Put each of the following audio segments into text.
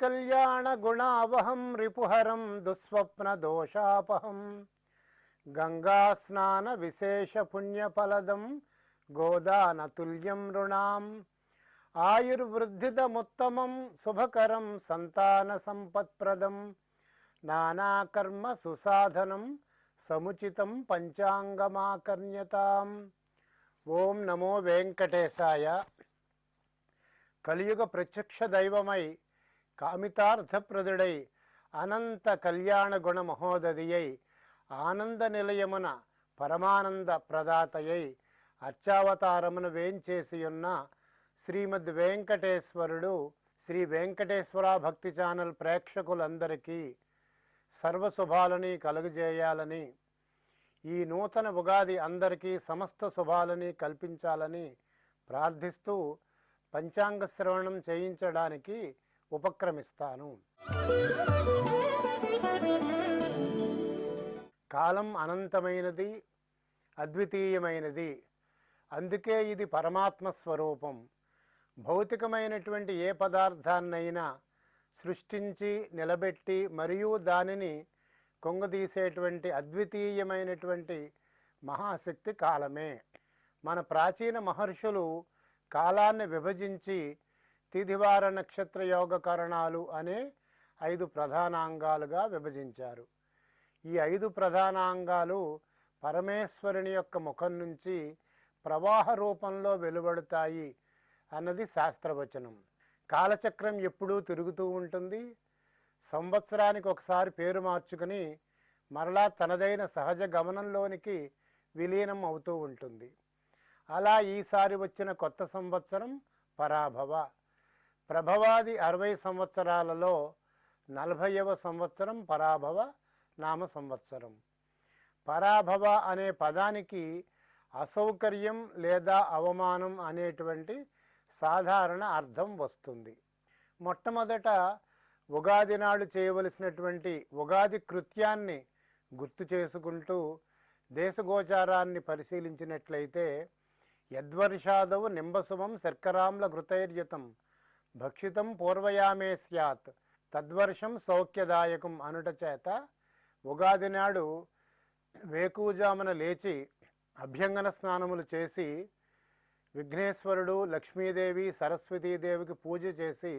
कल्याणगुणावहं रिपुहरं दुःस्वप्नदोषापहं गङ्गास्नानविशेषपुण्यफलदं गोदानतुल्यं नृणाम् आयुर्वृद्धिदमुत्तमं शुभकरं सन्तानसम्पत्प्रदं नानाकर्मसुसाधनं समुचितं पंचांगमाकर्ण्यताम्। ఓం నమో వెంకటేశాయ. కలియుగ ప్రత్యక్ష దైవమై కామితార్థప్రదుడై అనంత కళ్యాణ గుణ మహోదధియై ఆనంద నిలయమున పరమానంద ప్రదాతయై అర్చావతారమున వేంచేసియున్న శ్రీమద్ వెంకటేశ్వరుడు శ్రీ వెంకటేశ్వర భక్తి ఛానల్ ప్రేక్షకులందరికీ సర్వశుభాలని కలుగజేయాలని, ఈ నూతన ఉగాది అందరికీ సమస్త శుభాలని కల్పించాలని ప్రార్థిస్తూ పంచాంగ శ్రవణం చేయించడానికి ఉపక్రమిస్తాను. కాలం అనంతమైనది, అద్వితీయమైనది. అందుకే ఇది పరమాత్మ స్వరూపం. భౌతికమైనటువంటి ఏ పదార్థాన్నైనా సృష్టించి నిలబెట్టి మరియు దానిని కొంగదీసేటువంటి అద్వితీయమైనటువంటి మహాశక్తి కాలమే. మన ప్రాచీన మహర్షులు కాలాన్ని విభజించి తిథివార నక్షత్ర యోగకరణాలు అనే 5 ప్రధానాంగాలుగా విభజించారు. ఈ 5 ప్రధానాంగాలు పరమేశ్వరుని యొక్క ముఖం నుంచి ప్రవాహ రూపంలో వెలువడతాయి అన్నది శాస్త్రవచనం. కాలచక్రం ఎప్పుడూ తిరుగుతూ ఉంటుంది. సంవత్సరానికి ఒకసారి పేరు మార్చుకుని మరలా తనదైన సహజ గమనంలోనికి విలీనం అవుతూ ఉంటుంది. అలా ఈసారి వచ్చిన కొత్త సంవత్సరం పరాభవ. ప్రభవాది 60 సంవత్సరాలలో 40వ సంవత్సరం పరాభవ నామ సంవత్సరం. పరాభవ అనే పదానికి అసౌకర్యం లేదా అవమానం అనేటువంటి సాధారణ అర్థం వస్తుంది. మొట్టమొదట ఉగాది నాడు చేయవలసినటువంటి ఉగాది కృత్యాన్ని గుర్తు చేసుకుంటూ దేశగోచారాన్ని పరిశీలించినట్లయితే యద్వర్షాదవు నింబశుభం శర్కరాంల ఘృతైర్యుతం భక్షితం పూర్వయామే స్యాత్ తద్వర్షం సౌఖ్యదాయకం అనుట చేత ఉగాది నాడు వేకువజామున లేచి అభ్యంగన స్నానములు చేసి విఘ్నేశ్వరుడు, లక్ష్మీదేవి, సరస్వతీదేవికి పూజ చేసి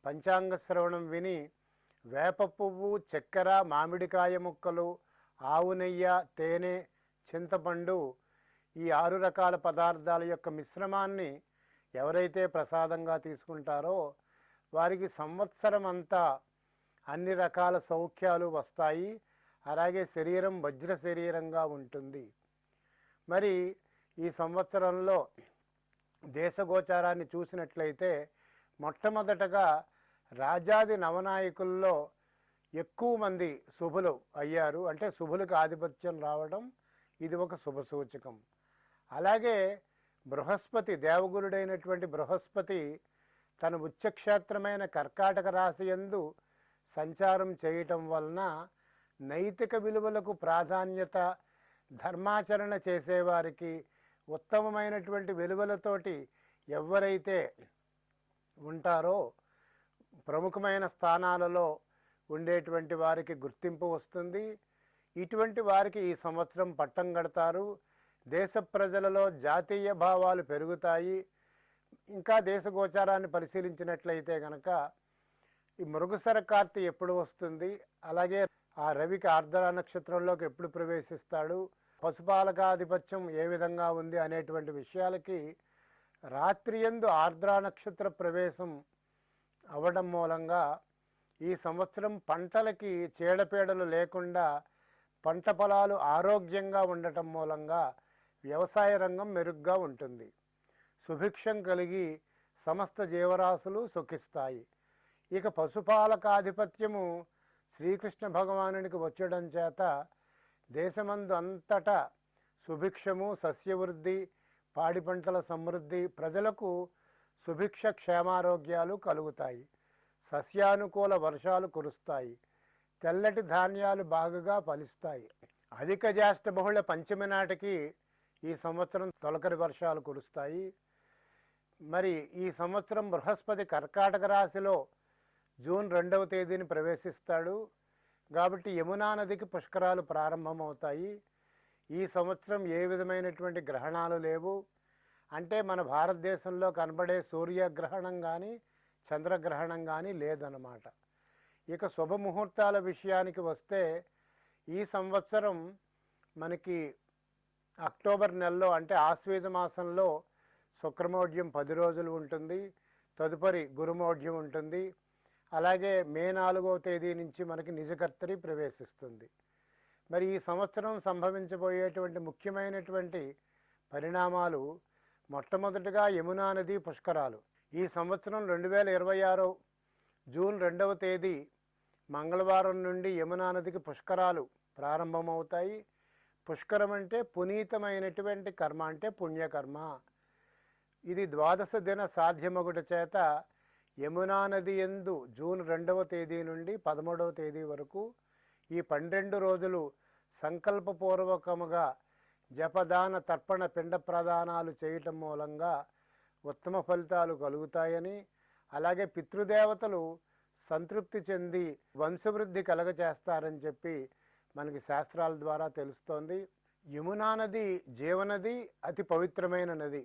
పంచాంగ శ్రవణం విని వేప పువ్వు, చక్కెర, మామిడికాయ ముక్కలు, ఆవు నెయ్య, తేనె, చింతపండు ఈ 6 రకాల పదార్థాల యొక్క మిశ్రమాన్ని ఎవరైతే ప్రసాదంగా తీసుకుంటారో వారికి సంవత్సరం అంతా అన్ని రకాల సౌఖ్యాలు వస్తాయి. అలాగే శరీరం వజ్ర శరీరంగా ఉంటుంది. మరి ఈ సంవత్సరంలో దేశగోచారాన్ని చూసినట్లయితే మొట్టమొదటగా రాజాది నవనాయకుల్లో ఎక్కువ మంది శుభులు అయ్యారు. అంటే శుభులకు ఆధిపత్యం రావడం ఇది ఒక శుభ సూచకం. అలాగే బృహస్పతి, దేవగురుడైనటువంటి బృహస్పతి తన ఉచ్చక్షేత్రమైన కర్కాటక రాశి యందు సంచారం చేయటం వలన నైతిక విలువలకు ప్రాధాన్యత, ధర్మాచరణ చేసేవారికి, ఉత్తమమైనటువంటి విలువలతోటి ఎవరైతే ఉంటారో ప్రముఖమైన స్థానాలలో ఉండేటువంటి వారికి గుర్తింపు వస్తుంది. ఇటువంటి వారికి ఈ సంవత్సరం పట్టం కడతారు. దేశ ప్రజలలో జాతీయ భావాలు పెరుగుతాయి. ఇంకా దేశగోచారాన్ని పరిశీలించినట్లయితే కనుక ఈ మృగశిర కార్తె ఎప్పుడు వస్తుంది, అలాగే ఆ రవికి ఆర్ద్ర నక్షత్రంలోకి ఎప్పుడు ప్రవేశిస్తాడు, పశుపాలకాధిపత్యం ఏ విధంగా ఉంది అనేటువంటి విషయాలకి రాత్రియందు ఆర్ద్ర నక్షత్ర ప్రవేశం అవ్వడం మూలంగా ఈ సంవత్సరం పంటలకి చీడపీడలు లేకుండా పంట పొలాలు ఆరోగ్యంగా ఉండటం మూలంగా వ్యవసాయ రంగం మెరుగ్గా ఉంటుంది. సుభిక్షం కలిగి సమస్త జీవరాశులు సుఖిస్తాయి. ఇక పశుపాలకాధిపత్యము శ్రీకృష్ణ భగవానునికి వచ్చడం చేత దేశమందు అంతటా సుభిక్షము, సస్యవృద్ధి, పాడి పంటల సమృద్ధి, ప్రజలకు సుభిక్ష క్షేమారోగ్యాలు కలుగుతాయి. సస్యానుకూల వర్షాలు కురుస్తాయి. తెల్లటి ధాన్యాలు బాగా ఫలిస్తాయి. అధిక జ్యేష్ఠ బహుళ పంచమి నాటికి ఈ సంవత్సరం తొలకరి వర్షాలు కురుస్తాయి. మరి ఈ సంవత్సరం బృహస్పతి కర్కాటక రాశిలో జూన్ 2వ తేదీని ప్రవేశిస్తాడు. కాబట్టి యమునా నదికి పుష్కరాలు ప్రారంభమవుతాయి. ఈ సంవత్సరం ఏ విధమైనటువంటి గ్రహణాలు లేవు. అంటే మన భారతదేశంలో కనబడే సూర్యగ్రహణం కానీ చంద్రగ్రహణం కానీ లేదన్నమాట. ఇక శుభముహూర్తాల విషయానికి వస్తే ఈ సంవత్సరం మనకి అక్టోబర్ నెలలో అంటే ఆశ్వేజ మాసంలో శుక్రమౌఢ్యం 10 రోజులు ఉంటుంది. తదుపరి గురుమౌఢ్యం ఉంటుంది. అలాగే మే 4వ తేదీ నుంచి మనకి నిజకర్తరి ప్రవేశిస్తుంది. మరి ఈ సంవత్సరం సంభవించబోయేటువంటి ముఖ్యమైనటువంటి పరిణామాలు మొట్టమొదటిగా యమునా నది పుష్కరాలు. ఈ సంవత్సరం 2026 జూన్ 2వ తేదీ మంగళవారం నుండి యమునా నదికి పుష్కరాలు ప్రారంభమవుతాయి. పుష్కరం అంటే పునీతమైనటువంటి కర్మ, అంటే పుణ్యకర్మ. ఇది ద్వాదశ దిన సాధ్యమగుట చేత యమునా నది యందు జూన్ 2వ తేదీ నుండి 13వ తేదీ వరకు ఈ 12 రోజులు సంకల్పపూర్వకముగా జపదాన తర్పణ పిండ ప్రదానాలు చేయటం మూలంగా ఉత్తమ ఫలితాలు కలుగుతాయని, అలాగే పితృదేవతలు సంతృప్తి చెంది వంశవృద్ధి కలగచేస్తారని చెప్పి మనకి శాస్త్రాల ద్వారా తెలుస్తోంది. యమునా నది జీవనది, అతి పవిత్రమైన నది.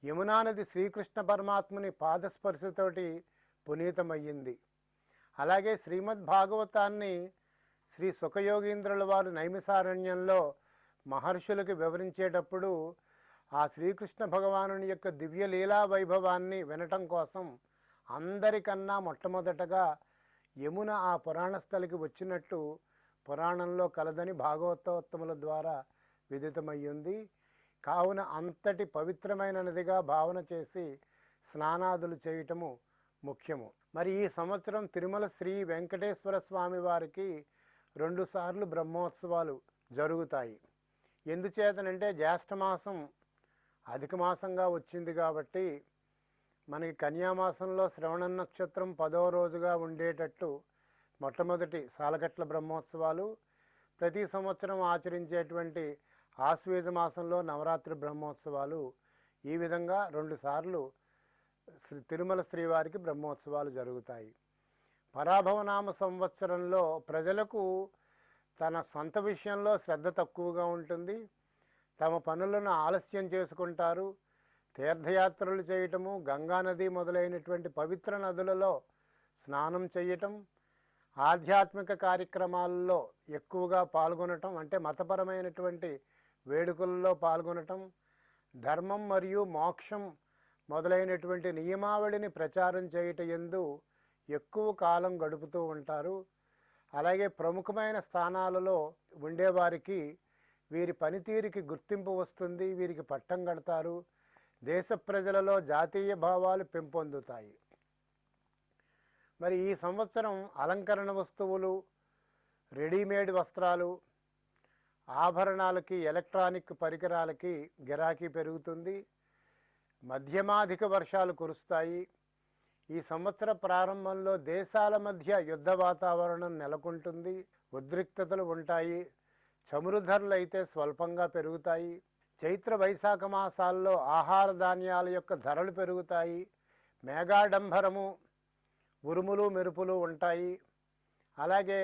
యమునా నది శ్రీకృష్ణ పరమాత్ముని పాదస్పర్శతోటి పునీతమయ్యింది. అలాగే శ్రీమద్ భాగవతాన్ని శ్రీ సుఖయోగీంద్రుల వారు నైమిసారణ్యంలో మహర్షులకు వివరించేటప్పుడు ఆ శ్రీకృష్ణ భగవానుని యొక్క దివ్య లీలా వైభవాన్ని వినటం కోసం అందరికన్నా మొట్టమొదటగా యమున ఆ పురాణ స్థలికి వచ్చినట్టు పురాణంలో కలదని భాగవతోత్తముల ద్వారా విదితమయ్యింది. కావున అంతటి పవిత్రమైన నదిగా భావన చేసి స్నానాదులు చేయటము ముఖ్యము. మరి ఈ సంవత్సరం తిరుమల శ్రీ వెంకటేశ్వర స్వామి వారికి 2 సార్లు బ్రహ్మోత్సవాలు జరుగుతాయి. ఎందుచేతనంటే జ్యేష్ఠమాసం అధిక మాసంగా వచ్చింది కాబట్టి మనకి కన్యామాసంలో శ్రవణ నక్షత్రం 10వ రోజుగా ఉండేటట్టు మొట్టమొదటి సాలకట్ల బ్రహ్మోత్సవాలు, ప్రతి సంవత్సరం ఆచరించేటువంటి ఆశ్వేజ మాసంలో నవరాత్రి బ్రహ్మోత్సవాలు, ఈ విధంగా 2 సార్లు తిరుమల శ్రీవారికి బ్రహ్మోత్సవాలు జరుగుతాయి. పరాభవనామ సంవత్సరంలో ప్రజలకు తన సొంత విషయంలో శ్రద్ధ తక్కువగా ఉంటుంది. తమ పనులను ఆలస్యం చేసుకుంటారు. తీర్థయాత్రలు చేయటము, గంగానది మొదలైనటువంటి పవిత్ర నదులలో స్నానం చేయటం, ఆధ్యాత్మిక కార్యక్రమాల్లో ఎక్కువగా పాల్గొనటం, అంటే మతపరమైనటువంటి వేడుకల్లో పాల్గొనటం, ధర్మం మరియు మోక్షం మొదలైనటువంటి నియమావళిని ప్రచారం చేయటం యందు ఎక్కువ కాలం గడుపుతూ ఉంటారు. అలాగే ప్రముఖమైన స్థానాలలో ఉండేవారికి వీరి పనితీరుకి గుర్తింపు వస్తుంది, వీరికి పట్టం కడతారు. దేశ ప్రజలలో జాతీయ భావాలు పెంపొందుతాయి. మరి ఈ సంవత్సరం అలంకరణ వస్తువులు, రెడీమేడ్ వస్త్రాలు, ఆభరణాలకి, ఎలక్ట్రానిక్ పరికరాలకి గిరాకీ పెరుగుతుంది. మధ్యమాధిక వర్షాలు కురుస్తాయి. ఈ సంవత్సర ప్రారంభంలో దేశాల మధ్య యుద్ధ వాతావరణం నెలకొంటుంది. ఉద్రిక్తతలు ఉంటాయి. చమురు ధరలు అయితే స్వల్పంగా పెరుగుతాయి. చైత్ర వైశాఖ మాసాల్లో ఆహార ధాన్యాల యొక్క ధరలు పెరుగుతాయి. మేఘాడంబరము, ఉరుములు మెరుపులు ఉంటాయి. అలాగే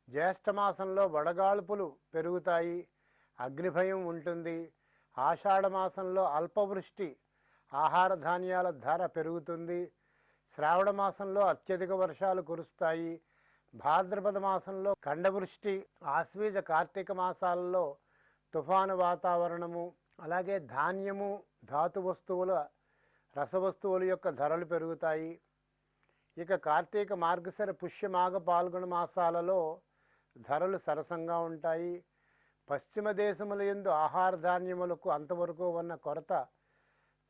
జ్యేష్ఠమాసంలో వడగాల్పులు పెరుగుతాయి. అగ్నిభయం ఉంటుంది. ఆషాఢమాసంలో అల్పవృష్టి, ఆహార ధాన్యాల ధర పెరుగుతుంది. శ్రావణ మాసంలో అత్యధిక వర్షాలు కురుస్తాయి. భాద్రపద మాసంలో ఖండవృష్టి, ఆశ్వీజ కార్తీక మాసాలలో తుఫాను వాతావరణము, అలాగే ధాన్యము, ధాతు వస్తువుల, రసవస్తువుల యొక్క ధరలు పెరుగుతాయి. ఇక కార్తీక, మార్గశిర, పుష్యమాఘ, పాల్గొన మాసాలలో ధరలు సరసంగా ఉంటాయి. పశ్చిమ దేశముల యందు ఆహార ధాన్యములకు అంతవరకు ఉన్న కొరత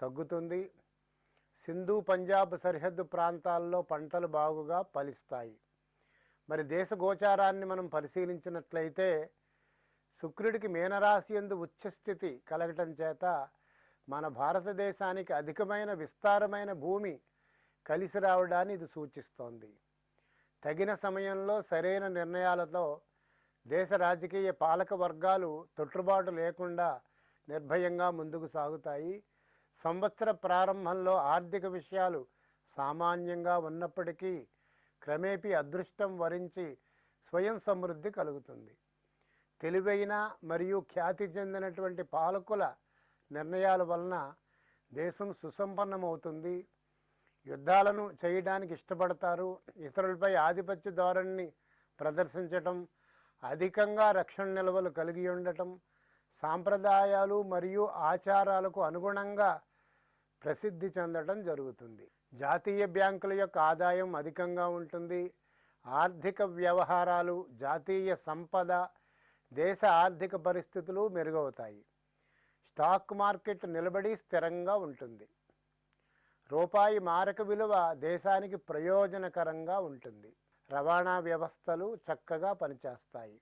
తగ్గుతుంది. సింధు, పంజాబ్ సరిహద్దు ప్రాంతాల్లో పంటలు బాగుగా ఫలిస్తాయి. మరి దేశ గోచారాన్ని మనం పరిశీలించినట్లయితే శుక్రుడికి మీనరాశి యందు ఉచ్చస్థితి కలగటం చేత మన భారతదేశానికి అధికమైన విస్తారమైన భూమి కలిసి రావడాన్ని ఇది సూచిస్తోంది. తగిన సమయంలో సరైన నిర్ణయాలతో దేశ రాజకీయ పాలక వర్గాలు తొట్టుబాటు లేకుండా నిర్భయంగా ముందుకు సాగుతాయి. సంవత్సర ప్రారంభంలో ఆర్థిక విషయాలు సామాన్యంగా ఉన్నప్పటికీ క్రమేపీ అదృష్టం వరించి స్వయం సమృద్ధి కలుగుతుంది. తెలివైన మరియు ఖ్యాతి చెందినటువంటి పాలకుల నిర్ణయాల వలన దేశం సుసంపన్నమవుతుంది. యుద్ధాలను చేయడానికి ఇష్టపడతారు. ఇతరులపై ఆధిపత్య ధోరణిని ప్రదర్శించటం, అధికంగా రక్షణ నిల్వలు కలిగి ఉండటం, సాంప్రదాయాలు మరియు ఆచారాలకు అనుగుణంగా ప్రసిద్ధి చెందడం జరుగుతుంది. జాతీయ బ్యాంకుల యొక్క ఆదాయం అధికంగా ఉంటుంది. ఆర్థిక వ్యవహారాలు, జాతీయ సంపద, దేశ ఆర్థిక పరిస్థితులు మెరుగవుతాయి. స్టాక్ మార్కెట్ నిలబడి స్థిరంగా ఉంటుంది. రూపాయి మారక విలువ దేశానికి ప్రయోజనకరంగా ఉంటుంది. రవాణా వ్యవస్థలు చక్కగా పనిచేస్తాయి.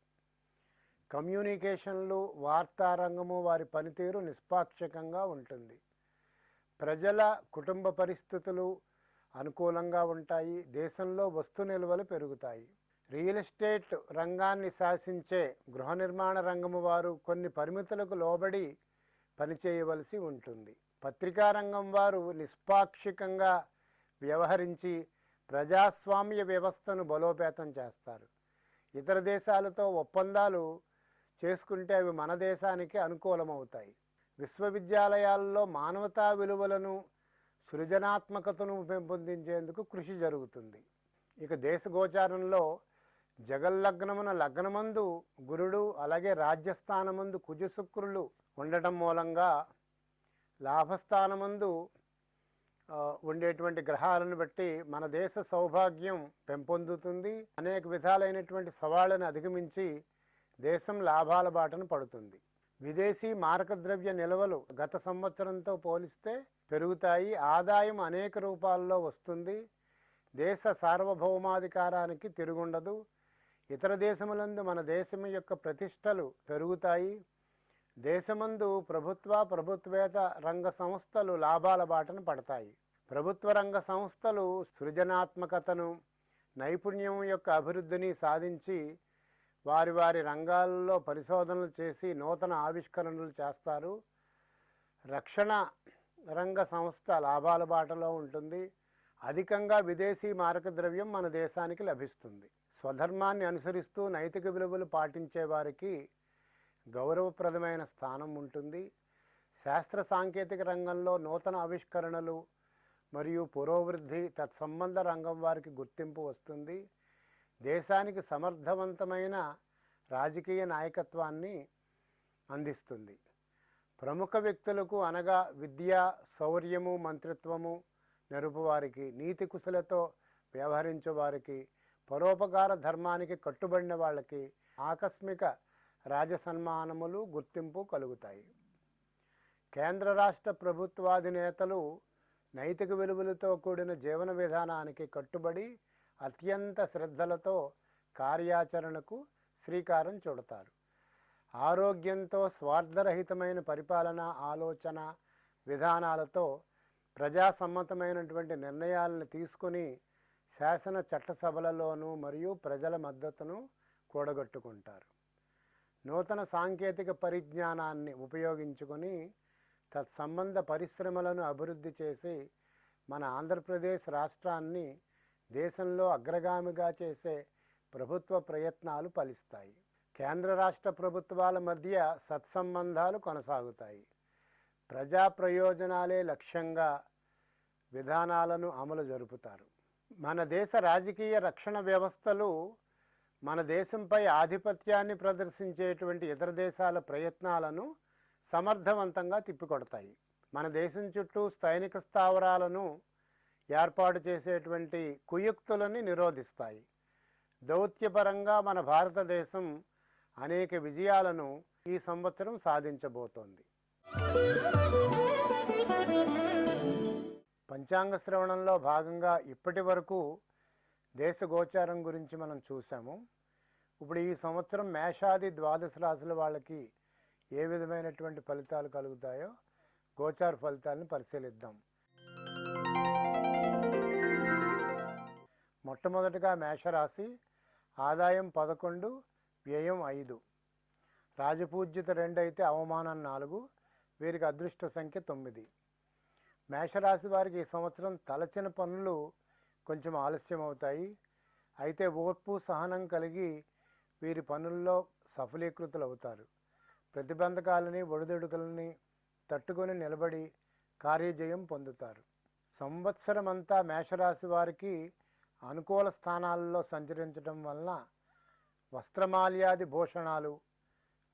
కమ్యూనికేషన్లు, వార్తా రంగము వారి పనితీరు నిష్పాక్షికంగా ఉంటుంది. ప్రజల కుటుంబ పరిస్థితులు అనుకూలంగా ఉంటాయి. దేశంలో వస్తు నిల్వలు పెరుగుతాయి. రియల్ ఎస్టేట్ రంగాన్ని శాసించే గృహ నిర్మాణ రంగము వారు కొన్ని పరిమితులకు లోబడి పనిచేయవలసి ఉంటుంది. పత్రికా రంగం వారు నిష్పాక్షికంగా వ్యవహరించి ప్రజాస్వామ్య వ్యవస్థను బలోపేతం చేస్తారు. ఇతర దేశాలతో ఒప్పందాలు చేసుకుంటే అవి మన దేశానికి అనుకూలమవుతాయి. విశ్వవిద్యాలయాల్లో మానవతా విలువలను, సృజనాత్మకతను పెంపొందించేందుకు కృషి జరుగుతుంది. ఇక దేశ గోచారంలో జగల్లగ్నమున లగ్నమందు గురుడు, అలాగే రాజ్యస్థానమందు కుజశుక్రులు ఉండటం మూలంగా లాభస్థానమందు ఉండేటువంటి గ్రహాలను బట్టి మన దేశ సౌభాగ్యం పెంపొందుతుంది. అనేక విధాలైనటువంటి సవాళ్లను అధిగమించి దేశం లాభాల బాటను పడుతుంది. విదేశీ మారకద్రవ్య నిల్వలు గత సంవత్సరంతో పోలిస్తే పెరుగుతాయి. ఆదాయం అనేక రూపాల్లో వస్తుంది. దేశ సార్వభౌమాధికారానికి తిరుగుండదు. ఇతర దేశములందు మన దేశం యొక్క ప్రతిష్టలు పెరుగుతాయి. దేశమందు ప్రభుత్వేతర రంగ సంస్థలు లాభాల బాటను పడతాయి. ప్రభుత్వ రంగ సంస్థలు సృజనాత్మకతను, నైపుణ్యం యొక్క అభివృద్ధిని సాధించి వారి వారి రంగాల్లో పరిశోధనలు చేసి నూతన ఆవిష్కరణలు చేస్తారు. రక్షణ రంగ సంస్థ లాభాల బాటలో ఉంటుంది. అధికంగా విదేశీ మారక ద్రవ్యం మన దేశానికి లభిస్తుంది. స్వధర్మాన్ని అనుసరిస్తూ నైతిక విలువలు పాటించే వారికి గౌరవప్రదమైన స్థానం ఉంటుంది. శాస్త్ర సాంకేతిక రంగంలో నూతన ఆవిష్కరణలు మరియు పురోభివృద్ధి, తత్సంబంధ రంగం వారికి గుర్తింపు వస్తుంది. దేశానికి సమర్థవంతమైన రాజకీయ నాయకత్వాన్ని అందిస్తుంది. ప్రముఖ వ్యక్తులకు అనగా విద్య, శౌర్యము, మంత్రిత్వము నెరుపువారికి, నీతి కుశలతో వ్యవహరించే వారికి, పరోపకార ధర్మానికి కట్టుబడిన వాళ్ళకి ఆకస్మిక రాజసన్మానములు, గుర్తింపు కలుగుతాయి. కేంద్ర రాష్ట్ర ప్రభుత్వాధినేతలు నైతిక విలువలతో కూడిన జీవన విధానానికి కట్టుబడి అత్యంత శ్రద్ధలతో కార్యాచరణకు శ్రీకారం చుడతారు. ఆరోగ్యంతో స్వార్థరహితమైన పరిపాలన, ఆలోచన విధానాలతో ప్రజాసమ్మతమైనటువంటి నిర్ణయాలను తీసుకుని శాసన చట్టసభలలోనూ మరియు ప్రజల మద్దతును కూడగట్టుకుంటారు. నూతన సాంకేతిక పరిజ్ఞానాన్ని ఉపయోగించుకొని తత్సంబంధ పరిశ్రమలను అభివృద్ధి చేసి మన ఆంధ్రప్రదేశ్ రాష్ట్రాన్ని దేశంలో అగ్రగామిగా చేసే ప్రభుత్వ ప్రయత్నాలు ఫలిస్తాయి. కేంద్ర రాష్ట్ర ప్రభుత్వాల మధ్య సత్సంబంధాలు కొనసాగుతాయి. ప్రజా ప్రయోజనాలే లక్ష్యంగా విధానాలను అమలు జరుపుతారు. మన దేశ రాజకీయ రక్షణ వ్యవస్థలు మన దేశంపై ఆధిపత్యాన్ని ప్రదర్శించేటువంటి ఇతర దేశాల ప్రయత్నాలను సమర్థవంతంగా తిప్పికొడతాయి. మన దేశం చుట్టూ సైనిక స్థావరాలను ఏర్పాటు చేసేటువంటి కుయుక్తులని నిరోధిస్తాయి. దౌత్యపరంగా మన భారతదేశం అనేక విజయాలను ఈ సంవత్సరం సాధించబోతోంది. పంచాంగ శ్రవణంలో భాగంగా ఇప్పటి వరకు దేశ గోచారం గురించి మనం చూసాము. ఇప్పుడు ఈ సంవత్సరం మేషాది ద్వాదశ రాశుల వాళ్ళకి ఏ విధమైనటువంటి ఫలితాలు కలుగుతాయో గోచార ఫలితాలను పరిశీలిద్దాం. మొట్టమొదటిగా మేషరాశి. ఆదాయం 11, వ్యయం 5, రాజపూజ్యత 2 అయితే అవమానం 4. వీరికి అదృష్ట సంఖ్య 9. మేషరాశి వారికి ఈ సంవత్సరం తలచిన పనులు కొంచెం ఆలస్యం అవుతాయి. అయితే ఓర్పు సహనం కలిగి వీరి పనుల్లో సఫలీకృతులు అవుతారు. ప్రతిబంధకాలని ఒడిదుడుకులని తట్టుకొని నిలబడి కార్యజయం పొందుతారు. సంవత్సరమంతా మేషరాశి వారికి అనుకూల స్థానాల్లో సంచరించడం వలన వస్త్రమాల్యాది భూషణాలు,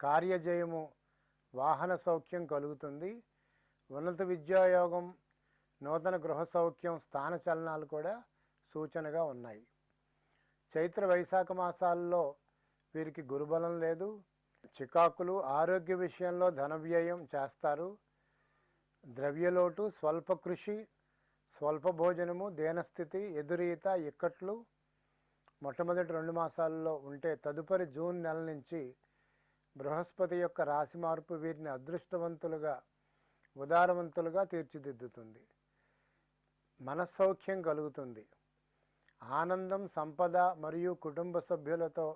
కార్యజయము, వాహన సౌఖ్యం కలుగుతుంది. ఉన్నత విద్యాయోగం, నూతన గృహ సౌఖ్యం, స్థానచలనాలు కూడా సూచనగా ఉన్నాయి. చైత్ర వైశాఖ మాసాల్లో వీరికి గురుబలం లేదు. చికాకులు, ఆరోగ్య విషయంలో ధన వ్యయం చేస్తారు. ద్రవ్యలోటు, స్వల్ప కృషి, స్వల్ప భోజనము, దేనస్థితి, ఎదురీత, ఇక్కట్లు మొట్టమొదటి 2 మాసాల్లో ఉంటే తదుపరి జూన్ నెల నుంచి బృహస్పతి యొక్క రాశి మార్పు వీరిని అదృష్టవంతులుగా, ఉదారవంతులుగా తీర్చిదిద్దుతుంది. మనస్సౌఖ్యం కలుగుతుంది. ఆనందం, సంపద మరియు కుటుంబ సభ్యులతో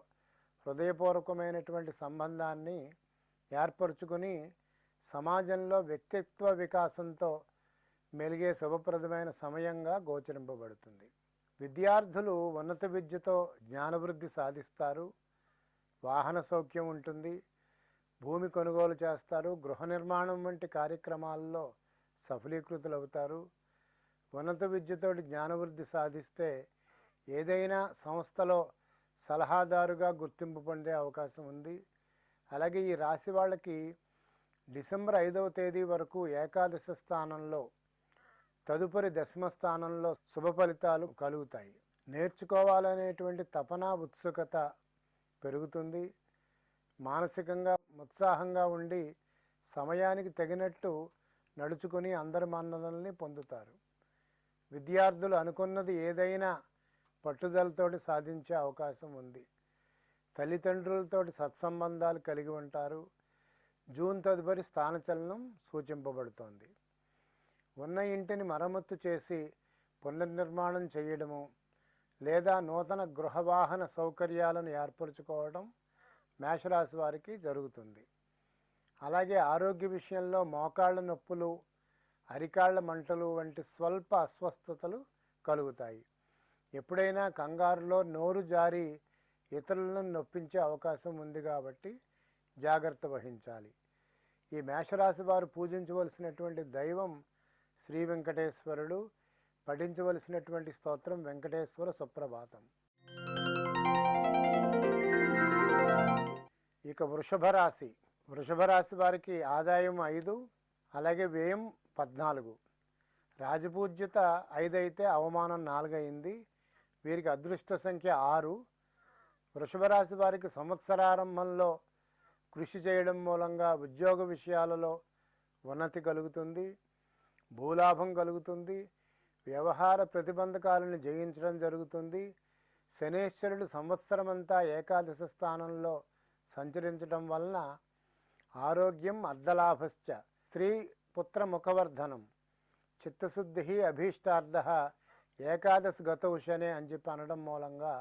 హృదయపూర్వకమైనటువంటి సంబంధాన్ని ఏర్పరచుకుని సమాజంలో వ్యక్తిత్వ వికాసంతో మెలిగే శుభప్రదమైన సమయంగా గోచరింపబడుతుంది. విద్యార్థులు ఉన్నత విద్యతో జ్ఞానవృద్ధి సాధిస్తారు. వాహన సౌఖ్యం ఉంటుంది. భూమి కొనుగోలు చేస్తారు. గృహ నిర్మాణం వంటి కార్యక్రమాల్లో సఫలీకృతులవుతారు. ఉన్నత విద్యతో జ్ఞానవృద్ధి సాధిస్తే ఏదైనా సంస్థలో సలహాదారుగా గుర్తింపు పొందే అవకాశం ఉంది. అలాగే ఈ రాశి వాళ్ళకి డిసెంబర్ 5వ తేదీ వరకు ఏకాదశ స్థానంలో, తదుపరి దశమ స్థానంలో శుభ ఫలితాలు కలుగుతాయి. నేర్చుకోవాలనేటువంటి తపన, ఉత్సుకత పెరుగుతుంది. మానసికంగా ఉత్సాహంగా ఉండి సమయానికి తగినట్టు నడుచుకొని అందరి మన్ననల్ని పొందుతారు. విద్యార్థులు అనుకున్నది ఏదైనా పట్టుదలతోటి సాధించే అవకాశం ఉంది. తల్లిదండ్రులతోటి సత్సంబంధాలు కలిగి ఉంటారు. జూన్ తదుపరి స్థానచలనం సూచింపబడుతోంది. ఉన్న ఇంటిని మరమ్మత్తు చేసి పునర్నిర్మాణం చేయడము లేదా నూతన గృహవాహన సౌకర్యాలను ఏర్పరచుకోవడం మేషరాశి వారికి జరుగుతుంది. అలాగే ఆరోగ్య విషయంలో మోకాళ్ళ నొప్పులు, అరికాళ్ళ మంటలు వంటి స్వల్ప అస్వస్థతలు కలుగుతాయి. ఎప్పుడైనా కంగారులో నోరు జారి ఇతరులను నొప్పించే అవకాశం ఉంది కాబట్టి జాగ్రత్త వహించాలి. ఈ మేషరాశి వారు పూజించవలసినటువంటి దైవం శ్రీ వెంకటేశ్వరుడు. పఠించవలసినటువంటి స్తోత్రం వెంకటేశ్వర సుప్రభాతం. ఇక వృషభ రాశి. వృషభ రాశి వారికి ఆదాయం 5, అలాగే వ్యయం 14. రాజపూజ్యత 5 అయితే అవమానం 4 అయింది. వీరికి అదృష్ట సంఖ్య 6. వృషభ రాశి వారికి సంవత్సరారంభంలో కృషి చేయడం మూలంగా ఉద్యోగ విషయాలలో ఉన్నతి కలుగుతుంది. భూలాభం కలుగుతుంది. వ్యవహార ప్రతిబంధకాలను జయించడం జరుగుతుంది. శనేశ్వరుడు సంవత్సరమంతా ఏకాదశ స్థానంలో సంచరించడం వలన ఆరోగ్యం, అర్ధలాభశ్చ, స్త్రీ పుత్ర ముఖవర్ధనం, చిత్తశుద్ధి, అభీష్టార్థ, ఏకాదశ గతౌ శనే అని చెప్పి అనడం మూలంగా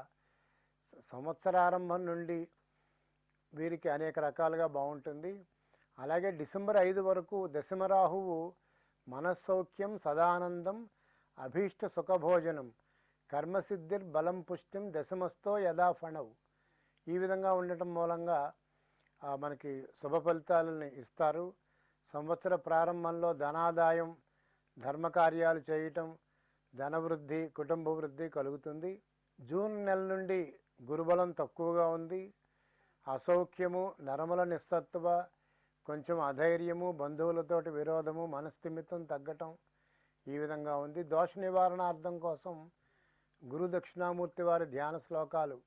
సంవత్సరారంభం నుండి వీరికి అనేక రకాలుగా బాగుంటుంది. అలాగే డిసెంబర్ 5 వరకు దశమరాహువు మనస్సౌఖ్యం, సదానందం, అభీష్ట సుఖభోజనం, కర్మసిద్ధిర్ బలం పుష్టిం దశమస్తో యథా ఫణవ్, ఈ విధంగా ఉండటం మూలంగా మనకి శుభ ఫలితాలని ఇస్తారు. సంవత్సర ప్రారంభంలో ధనాదాయం, ధర్మకార్యాలు చేయటం, ధనవృద్ధి, కుటుంబ వృద్ధి కలుగుతుంది. జూన్ నెల నుండి గురుబలం తక్కువగా ఉంది. అసౌఖ్యము, నరముల నిస్సత్వ, కొంచెం అధైర్యము, బంధువులతోటి విరోధము, మనస్థిమితం తగ్గటం ఈ విధంగా ఉంది. దోష నివారణార్థం కోసం గురు దక్షిణామూర్తి వారి ధ్యాన శ్లోకాలు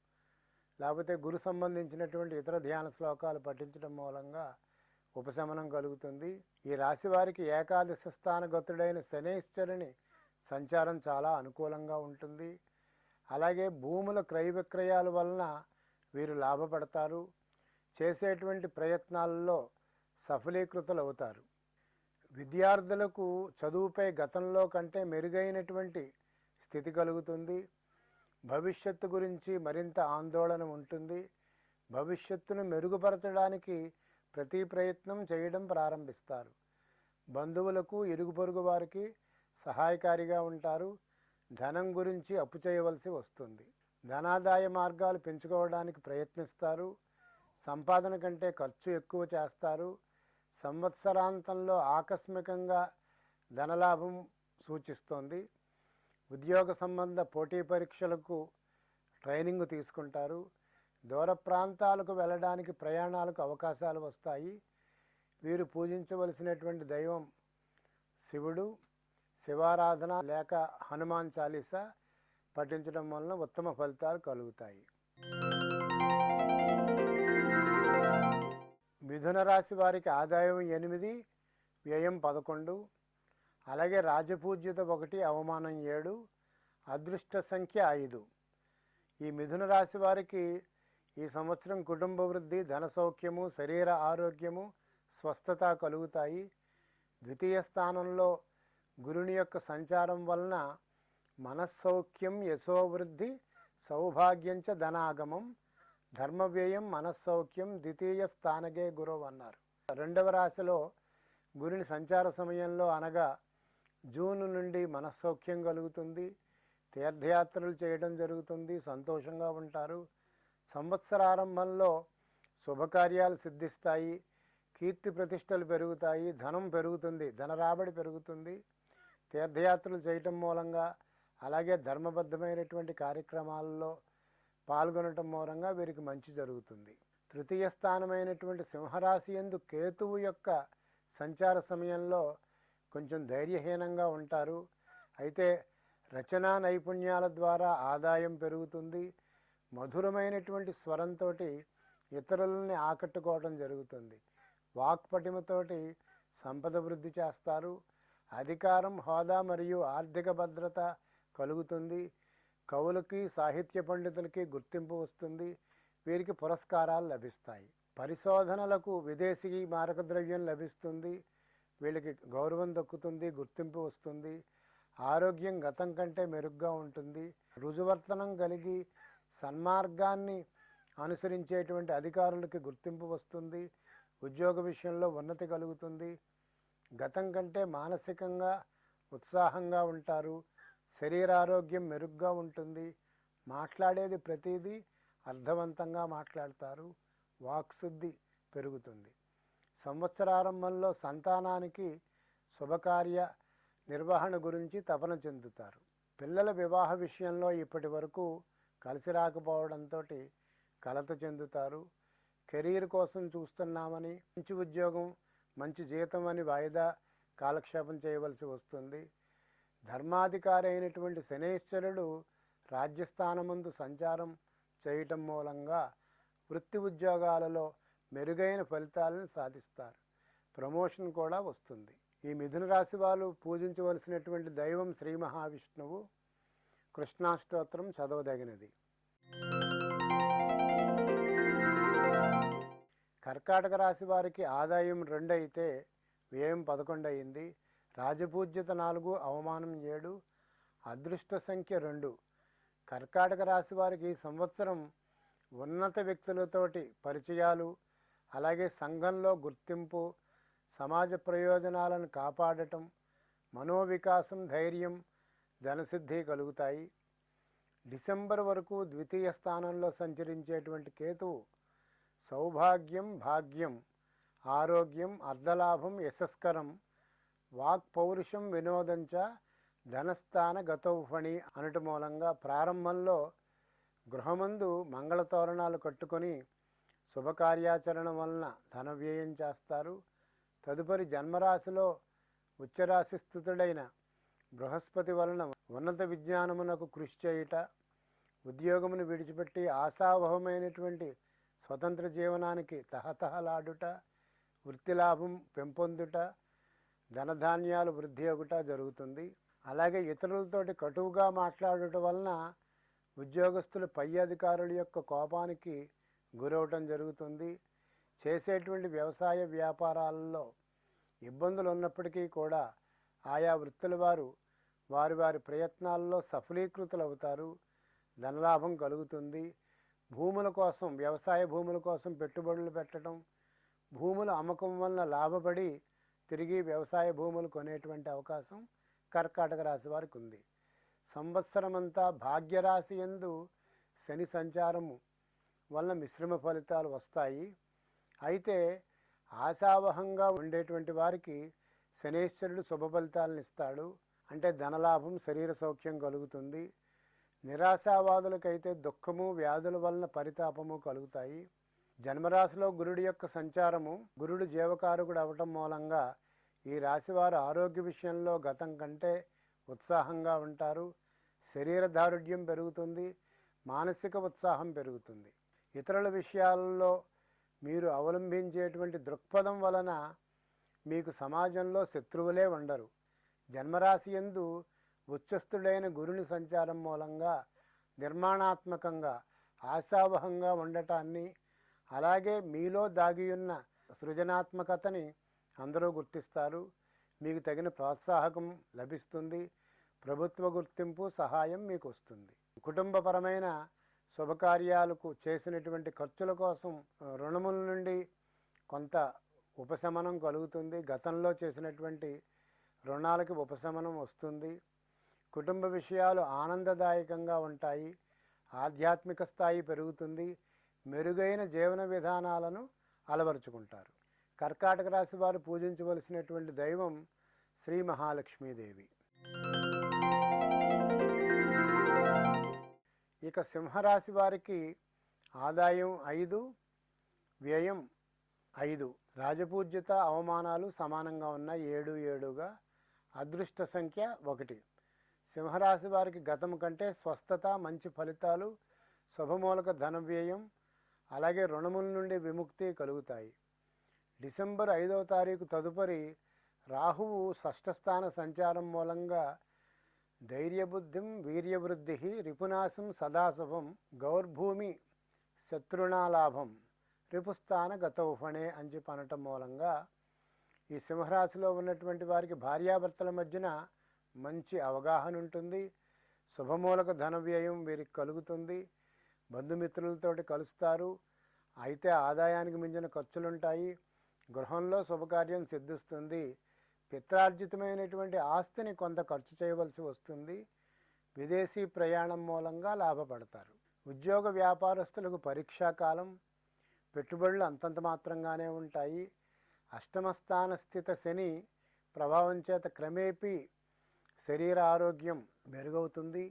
లేకపోతే గురు సంబంధించినటువంటి ఇతర ధ్యాన శ్లోకాలు పఠించడం మూలంగా ఉపశమనం కలుగుతుంది. ఈ రాశి వారికి ఏకాదశ స్థానగతుడైన శనేశ్వరుని సంచారం చాలా అనుకూలంగా ఉంటుంది. అలాగే భూముల క్రయ విక్రయాల వలన వీరు లాభపడతారు. చేసేటువంటి ప్రయత్నాలలో సఫలీకృతులు అవుతారు. విద్యార్థులకు చదువుపై గతంలో కంటే మెరుగైనటువంటి స్థితి కలుగుతుంది. భవిష్యత్తు గురించి మరింత ఆందోళన ఉంటుంది. భవిష్యత్తును మెరుగుపరచడానికి ప్రతి ప్రయత్నం చేయడం ప్రారంభిస్తారు. బంధువులకు, ఇరుగు పొరుగు వారికి సహాయకారిగా ఉంటారు. ధనం గురించి అప్పు చేయవలసి వస్తుంది. ధనాదాయ మార్గాలు పెంచుకోవడానికి ప్రయత్నిస్తారు. సంపాదన కంటే ఖర్చు ఎక్కువ చేస్తారు. సంవత్సరాంతంలో ఆకస్మికంగా ధనలాభం సూచిస్తోంది. ఉద్యోగ సంబంధ పోటీ పరీక్షలకు ట్రైనింగ్ తీసుకుంటారు. దూర ప్రాంతాలకు వెళ్ళడానికి ప్రయాణాలకు అవకాశాలు వస్తాయి. వీరు పూజించవలసినటువంటి దైవం శివుడు. శివారాధన లేక హనుమాన్ చాలీసా పఠించడం వలన ఉత్తమ ఫలితాలు కలుగుతాయి. మిథున రాశి వారికి ఆదాయం 8, వ్యయం 11. అలాగే రాజపూజ్యత 1, అవమానం 7, అదృష్ట సంఖ్య 5. ఈ మిథున రాశి వారికి ఈ సంవత్సరం కుటుంబ వృద్ధి, ధన సౌఖ్యము, శరీర ఆరోగ్యము, స్వస్థత కలుగుతాయి. ద్వితీయ స్థానంలో గురుని యొక్క సంచారం వలన మనస్సౌఖ్యం, యశోవృద్ధి, సౌభాగ్యంచ ధనాగమం, ధర్మవ్యయం, మనస్సౌఖ్యం, ద్వితీయ స్థానగే గురువు అన్నారు. రెండవ రాశిలో గురుని సంచార సమయంలో అనగా జూన్ నుండి మనస్సౌఖ్యం కలుగుతుంది. తీర్థయాత్రలు చేయడం జరుగుతుంది. సంతోషంగా ఉంటారు. సంవత్సరారంభంలో శుభకార్యాలు సిద్ధిస్తాయి. కీర్తి ప్రతిష్టలు పెరుగుతాయి. ధనం పెరుగుతుంది. ధన రాబడి పెరుగుతుంది. తీర్థయాత్రలు చేయటం మూలంగా అలాగే ధర్మబద్ధమైనటువంటి కార్యక్రమాల్లో పాల్గొనటం మూలంగా వీరికి మంచి జరుగుతుంది. తృతీయ స్థానమైనటువంటి సింహరాశి యందు కేతువు యొక్క సంచార సమయంలో కొంచెం ధైర్యహీనంగా ఉంటారు. అయితే రచనా నైపుణ్యాల ద్వారా ఆదాయం పెరుగుతుంది. మధురమైనటువంటి స్వరంతో ఇతరులని ఆకట్టుకోవడం జరుగుతుంది. వాక్పటిమతోటి సంపద వృద్ధి చేస్తారు. అధికారం, హోదా మరియు ఆర్థిక భద్రత కలుగుతుంది. కవులకి, సాహిత్య పండితులకి గుర్తింపు వస్తుంది. వీరికి పురస్కారాలు లభిస్తాయి. పరిశోధనలకు విదేశీ మారకద్రవ్యం లభిస్తుంది. వీళ్ళకి గౌరవం దక్కుతుంది. గుర్తింపు వస్తుంది. ఆరోగ్యం గతం కంటే మెరుగ్గా ఉంటుంది. రుజువర్తనం కలిగి సన్మార్గాన్ని అనుసరించేటువంటి అధికారులకి గుర్తింపు వస్తుంది. ఉద్యోగ విషయంలో ఉన్నతి కలుగుతుంది. గతం కంటే మానసికంగా ఉత్సాహంగా ఉంటారు. శరీరారోగ్యం మెరుగ్గా ఉంటుంది. మాట్లాడేది ప్రతిదీ అర్థవంతంగా మాట్లాడతారు. వాక్శుద్ధి పెరుగుతుంది. సంవత్సరారంభంలో సంతానానికి శుభకార్య నిర్వహణ గురించి తపన చెందుతారు. పిల్లల వివాహ విషయంలో ఇప్పటి వరకు కలిసి రాకపోవడంతో కలత చెందుతారు. కెరీర్ కోసం చూస్తున్నామని, మంచి ఉద్యోగం, మంచి జీతం అని వాయిదా కాలక్షేపం చేయవలసి వస్తుంది. ధర్మాధికారి అయినటువంటి శనైశ్వరుడు రాజ్యస్థానమందు సంచారం చేయటం మూలంగా వృత్తి ఉద్యోగాలలో మెరుగైన ఫలితాలను సాధిస్తారు. ప్రమోషన్ కూడా వస్తుంది. ఈ మిథున రాశి వాళ్ళు పూజించవలసినటువంటి దైవం శ్రీ మహావిష్ణువు. కృష్ణాష్టోత్రం చదవదగినది. కర్కాటక రాశి వారికి ఆదాయం 2 అయితే వ్యయం 11 అయింది. రాజపూజ్యత 4, అవమానం 7, అదృష్ట సంఖ్య 2. కర్కాటక రాశి వారికి ఈ సంవత్సరం ఉన్నత వ్యక్తులతోటి పరిచయాలు, అలాగే సంఘంలో గుర్తింపు, సమాజ ప్రయోజనాలను కాపాడటం, మనోవికాసం, ధైర్యం, ధనసిద్ధి కలుగుతాయి. డిసెంబర్ వరకు ద్వితీయ స్థానంలో సంచరించేటువంటి కేతువు సౌభాగ్యం, భాగ్యం, ఆరోగ్యం, అర్ధలాభం, యశస్కరం, వాక్ పౌరుషం, వినోదంచ, ధనస్థాన గతౌఫణి అనట మూలంగా ప్రారంభంలో గృహమందు మంగళతోరణాలు కట్టుకొని శుభకార్యాచరణ వలన ధన వ్యయం చేస్తారు. తదుపరి జన్మరాశిలో ఉచ్చరాశి స్థితుడైన బృహస్పతి వలన ఉన్నత విజ్ఞానమునకు కృషి చేయుట, ఉద్యోగమును విడిచిపెట్టి ఆశావహమైనటువంటి స్వతంత్ర జీవనానికి తహతహలాడుట, వృత్తిలాభం పెంపొందుట, ధనధాన్యాలు వృద్ధి అగుట జరుగుతుంది. అలాగే ఇతరులతోటి కటువుగా మాట్లాడుట వలన ఉద్యోగస్తులు పై అధికారుల యొక్క కోపానికి గురవటం జరుగుతుంది. చేసేటువంటి వ్యవసాయ వ్యాపారాలలో ఇబ్బందులు ఉన్నప్పటికీ కూడా ఆయా వృత్తుల వారు వారి వారి ప్రయత్నాల్లో సఫలీకృతులు అవుతారు. ధనలాభం కలుగుతుంది. భూముల కోసం, వ్యవసాయ భూముల కోసం పెట్టుబడులు పెట్టడం, భూముల అమ్మకం వలన లాభపడి తిరిగి వ్యవసాయ భూములు కొనేటువంటి అవకాశం కర్కాటక రాశి వారికి ఉంది. సంవత్సరమంతా భాగ్యరాశి యందు శని సంచారము వలన మిశ్రమ ఫలితాలు వస్తాయి. అయితే ఆశావహంగా ఉండేటువంటి వారికి శనేశ్వరుడు శుభ ఫలితాలను ఇస్తాడు. అంటే ధనలాభం, శరీర సౌఖ్యం కలుగుతుంది. నిరాశావాదులకైతే దుఃఖము, వ్యాధుల వలన పరితాపము కలుగుతాయి. జన్మరాశిలో గురుడి యొక్క సంచారము, గురుడు జీవకారకుడు అవటం మూలంగా ఈ రాశివారు ఆరోగ్య విషయంలో గతం కంటే ఉత్సాహంగా ఉంటారు. శరీర దారుఢ్యం పెరుగుతుంది, మానసిక ఉత్సాహం పెరుగుతుంది. ఇతరుల విషయాలలో మీరు అవలంబించేటువంటి దృక్పథం వలన మీకు సమాజంలో శత్రువులే ఉండరు. జన్మరాశి యందు ఉచ్చస్థుడైన గురుని సంచారం మూలంగా నిర్మాణాత్మకంగా ఆశావహంగా ఉండటాన్ని, అలాగే మీలో దాగియున్న సృజనాత్మకతని అందరూ గుర్తిస్తారు. మీకు తగిన ప్రోత్సాహకం లభిస్తుంది. ప్రభుత్వ గుర్తింపు, సహాయం మీకు వస్తుంది. కుటుంబపరమైన శుభకార్యాలకు చేసినటువంటి ఖర్చుల కోసం రుణముల నుండి కొంత ఉపశమనం కలుగుతుంది. గతంలో చేసినటువంటి రుణాలకి ఉపశమనం వస్తుంది. కుటుంబ విషయాలు ఆనందదాయకంగా ఉంటాయి. ఆధ్యాత్మిక స్థాయి పెరుగుతుంది. మెరుగైన జీవన విధానాలను అలవరుచుకుంటారు. కర్కాటక రాశి వారు పూజించవలసినటువంటి దైవం శ్రీ మహాలక్ష్మీదేవి. ఇక సింహరాశి వారికి ఆదాయం 5, వ్యయం 5, రాజపూజ్యత, అవమానాలు సమానంగా ఉన్నాయి, 7, 7గా. అదృష్ట సంఖ్య 1. సింహరాశి వారికి గతం కంటే స్వస్థత, మంచి ఫలితాలు, శుభమూలక ధన వ్యయం, అలాగే రుణముల నుండి విముక్తి కలుగుతాయి. డిసెంబర్ 5వ తారీఖు తదుపరి రాహువు షష్ఠస్థాన సంచారం మూలంగా ధైర్యబుద్ధిం వీర్యవృద్ధి రిపునాశం సదాశుభం గౌర్భూమి శత్రుణాలాభం రిపుస్థాన గతౌఫణే అని చెప్పి అనటం మూలంగా ఈ సింహరాశిలో ఉన్నటువంటి వారికి భార్యాభర్తల మధ్యన మంచి అవగాహన ఉంటుంది. శుభమూలక ధన వ్యయం వీరికి కలుగుతుంది. బంధుమిత్రులతోటి కలుస్తారు. అయితే ఆదాయానికి మించిన ఖర్చులుంటాయి. గృహంలో శుభకార్యం సిద్ధిస్తుంది. పిత్రార్జితమైనటువంటి ఆస్తిని కొంత ఖర్చు చేయవలసి వస్తుంది. విదేశీ ప్రయాణం మూలంగా లాభపడతారు. ఉద్యోగ వ్యాపారస్తులకు పరీక్షాకాలం, పెట్టుబడులు అంతంత మాత్రంగానే ఉంటాయి. అష్టమ స్థాన స్థిత శని ప్రభావం చేత క్రమేపీ శరీర ఆరోగ్యం మెరుగవుతుంది.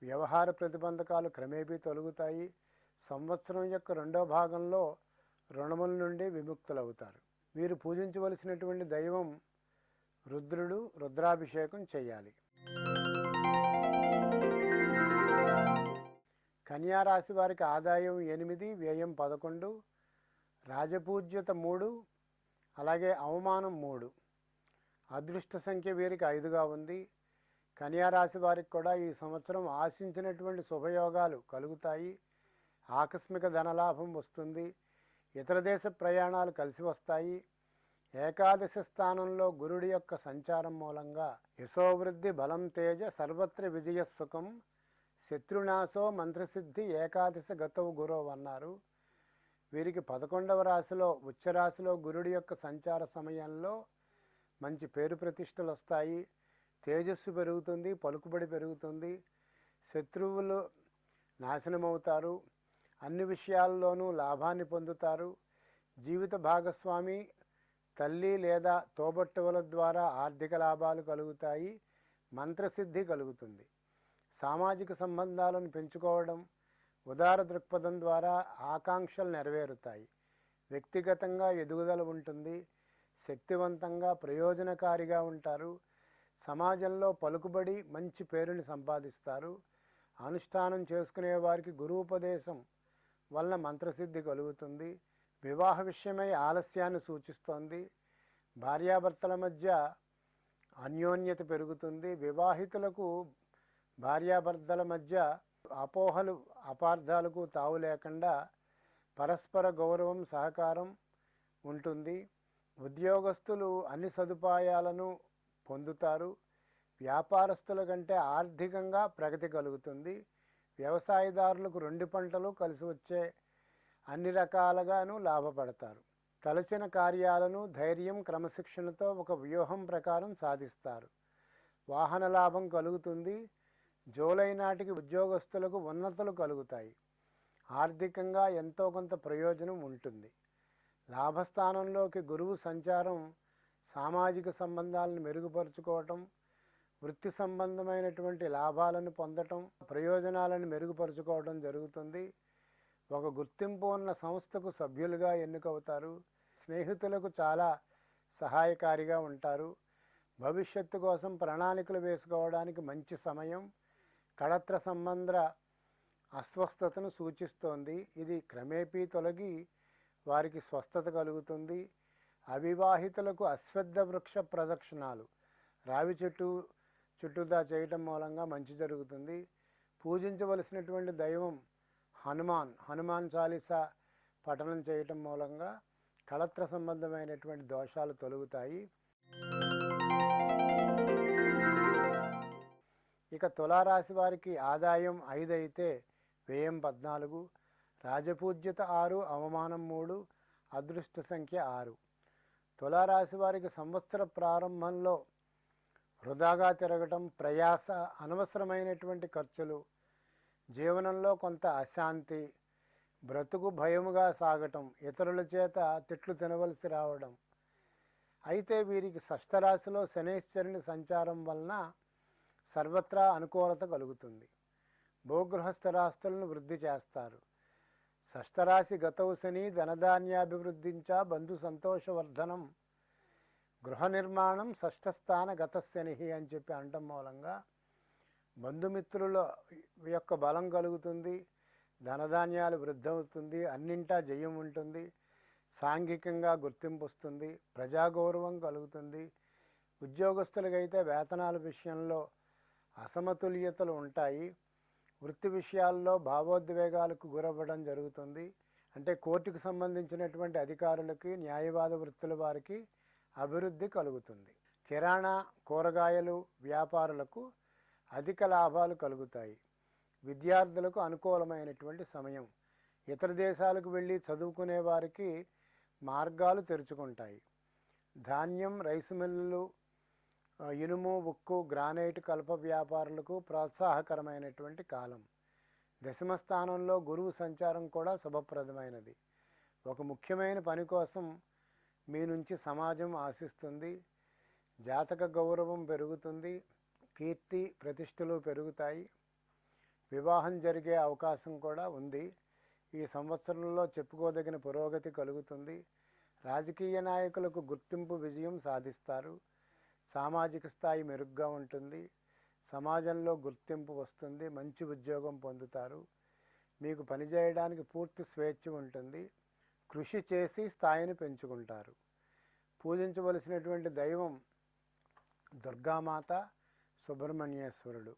వ్యవహార ప్రతిబంధకాలు క్రమేపీ తొలగుతాయి. సంవత్సరం యొక్క 2వ భాగంలో రుణముల నుండి విముక్తులవుతారు. మీరు పూజించవలసినటువంటి దైవం రుద్రుడు. రుద్రాభిషేకం చేయాలి. కన్యారాశి వారికి ఆదాయం 8, వ్యయం 11, రాజపూజ్యత 3, అలాగే అవమానం 3. అదృష్ట సంఖ్య వీరికి 5గా ఉంది. కన్యారాశి వారికి కూడా ఈ సంవత్సరం ఆశించినటువంటి శుభయోగాలు కలుగుతాయి. ఆకస్మిక ధనలాభం వస్తుంది. ఇతర దేశ ప్రయాణాలు కలిసి వస్తాయి. ఏకాదశ స్థానంలో గురుడి యొక్క సంచారం మూలంగా యశోవృద్ధి, బలం, తేజ, సర్వత్ర విజయ సుఖం, శత్రునాశో మంత్రసిద్ధి, ఏకాదశ గతవు గురవు అన్నారు. వీరికి 11వ రాశిలో ఉచ్చరాశిలో గురుడి యొక్క సంచార సమయంలో మంచి పేరు ప్రతిష్టలు వస్తాయి. తేజస్సు పెరుగుతుంది, పలుకుబడి పెరుగుతుంది. శత్రువులు నాశనమవుతారు. అన్ని విషయాల్లోనూ లాభాన్ని పొందుతారు. జీవిత భాగస్వామి, తల్లి లేదా తోబట్టువుల ద్వారా ఆర్థిక లాభాలు కలుగుతాయి. మంత్రసిద్ధి కలుగుతుంది. సామాజిక సంబంధాలను పెంచుకోవడం, ఉదార దృక్పథం ద్వారా ఆకాంక్షలు నెరవేరుతాయి. వ్యక్తిగతంగా ఎదుగుదల ఉంటుంది. శక్తివంతంగా, ప్రయోజనకారిగా ఉంటారు. సమాజంలో పలుకుబడి, మంచి పేరుని సంపాదిస్తారు. అనుష్ఠానం చేసుకునే వారికి గురూపదేశం వలన మంత్రసిద్ధి కలుగుతుంది. వివాహ విషయమై ఆలస్యాన్ని సూచిస్తోంది. భార్యాభర్తల మధ్య అన్యోన్యత పెరుగుతుంది. వివాహితులకు భార్యాభర్తల మధ్య అపోహలు, అపార్థాలకు తావు లేకుండా పరస్పర గౌరవం, సహకారం ఉంటుంది. ఉద్యోగస్తులు అన్ని సదుపాయాలను పొందుతారు. వ్యాపారస్తుల కంటే ఆర్థికంగా ప్రగతి కలుగుతుంది. వ్యవసాయదారులకు 2 పంటలు కలిసి వచ్చే అన్ని రకాలుగాను లాభపడతారు. తలచిన కార్యాలను ధైర్యం, క్రమశిక్షణతో ఒక వ్యూహం ప్రకారం సాధిస్తారు. వాహన లాభం కలుగుతుంది. జూలై నాటికి ఉద్యోగస్తులకు ఉన్నతులు కలుగుతాయి. ఆర్థికంగా ఎంతో కొంత ప్రయోజనం ఉంటుంది. లాభస్థానంలోకి గురువు సంచారం సామాజిక సంబంధాలను మెరుగుపరుచుకోవటం, వృత్తి సంబంధమైనటువంటి లాభాలను పొందటం, ప్రయోజనాలను మెరుగుపరుచుకోవడం జరుగుతుంది. ఒక గుర్తింపు ఉన్న సంస్థకు సభ్యులుగా ఎన్నికవుతారు. స్నేహితులకు చాలా సహాయకారిగా ఉంటారు. భవిష్యత్తు కోసం ప్రణాళికలు వేసుకోవడానికి మంచి సమయం. కళత్ర సంబంధ అస్వస్థతను సూచిస్తోంది. ఇది క్రమేపీ తొలగి వారికి స్వస్థత కలుగుతుంది. అవివాహితులకు అశ్వత్థ వృక్ష ప్రదక్షిణాలు, రావి చెట్టు చుట్టూతా చేయటం మూలంగా మంచి జరుగుతుంది. పూజించవలసినటువంటి దైవం హనుమాన్ చాలీసా పఠనం చేయటం మూలంగా కళత్ర సంబంధమైనటువంటి దోషాలు తొలగుతాయి. ఇక తులారాశి వారికి ఆదాయం 5 అయితే వ్యయం 14, రాజపూజ్యత 6, అవమానం 3, అదృష్ట సంఖ్య 6. తులారాశి వారికి సంవత్సర ప్రారంభంలో వృధాగా తిరగటం, ప్రయాస, అనవసరమైనటువంటి ఖర్చులు, జీవనంలో కొంత అశాంతి, బ్రతుకు భయముగా సాగటం, ఇతరుల చేత తిట్లు తినవలసి రావడం. అయితే వీరికి షష్ఠరాశిలో శనైశ్వరుని సంచారం వలన సర్వత్రా అనుకూలత కలుగుతుంది. భూగృహస్థరాస్తులను వృద్ధి చేస్తారు. షష్ఠరాశి గతౌ శని ధనధాన్యాభివృద్ధించ బంధు సంతోషవర్ధనం, గృహ నిర్మాణం షష్ఠస్థాన గతశని అని చెప్పి అనటం మూలంగా బంధుమిత్రుల యొక్క బలం కలుగుతుంది. ధనధాన్యాలు వృద్ధి అవుతుంది. అన్నింటా జయం ఉంటుంది. సాంఘికంగా గుర్తింపు వస్తుంది. ప్రజాగౌరవం కలుగుతుంది. ఉద్యోగస్తులకైతే వేతనాల విషయంలో అసమతుల్యతలు ఉంటాయి. వృత్తి విషయాల్లో భావోద్వేగాలకు గురవ్వడం జరుగుతుంది. అంటే కోర్టుకు సంబంధించినటువంటి అధికారులకి, న్యాయవాద వృత్తుల వారికి అభివృద్ధి కలుగుతుంది. కిరాణా, కూరగాయలు వ్యాపారులకు అధిక లాభాలు కలుగుతాయి. విద్యార్థులకు అనుకూలమైనటువంటి సమయం. ఇతర దేశాలకు వెళ్ళి చదువుకునే వారికి మార్గాలు తెరుచుకుంటాయి. ధాన్యం, రైసు మిల్లులు, ఇనుము, ఉక్కు, గ్రానైట్, కలప వ్యాపారులకు ప్రోత్సాహకరమైనటువంటి కాలం. దశమ స్థానంలో గురువు సంచారం కూడా శుభప్రదమైనది. ఒక ముఖ్యమైన పని కోసం మీ నుంచి సమాజం ఆశిస్తుంది. జాతక గౌరవం పెరుగుతుంది. కీర్తి ప్రతిష్టలు పెరుగుతాయి. వివాహం జరిగే అవకాశం కూడా ఉంది. ఈ సంవత్సరంలో చెప్పుకోదగిన పురోగతి కలుగుతుంది. రాజకీయ నాయకులకు గుర్తింపు, విజయం సాధిస్తారు. సామాజిక స్థాయి మెరుగ్గా ఉంటుంది. సమాజంలో గుర్తింపు వస్తుంది. మంచి ఉద్యోగం పొందుతారు. మీకు పనిచేయడానికి పూర్తి స్వేచ్ఛ ఉంటుంది. కృషి చేసి స్థాయిని పెంచుకుంటారు. పూజించవలసినటువంటి దైవం దుర్గామాత, సుబ్రహ్మణ్యేశ్వరుడు.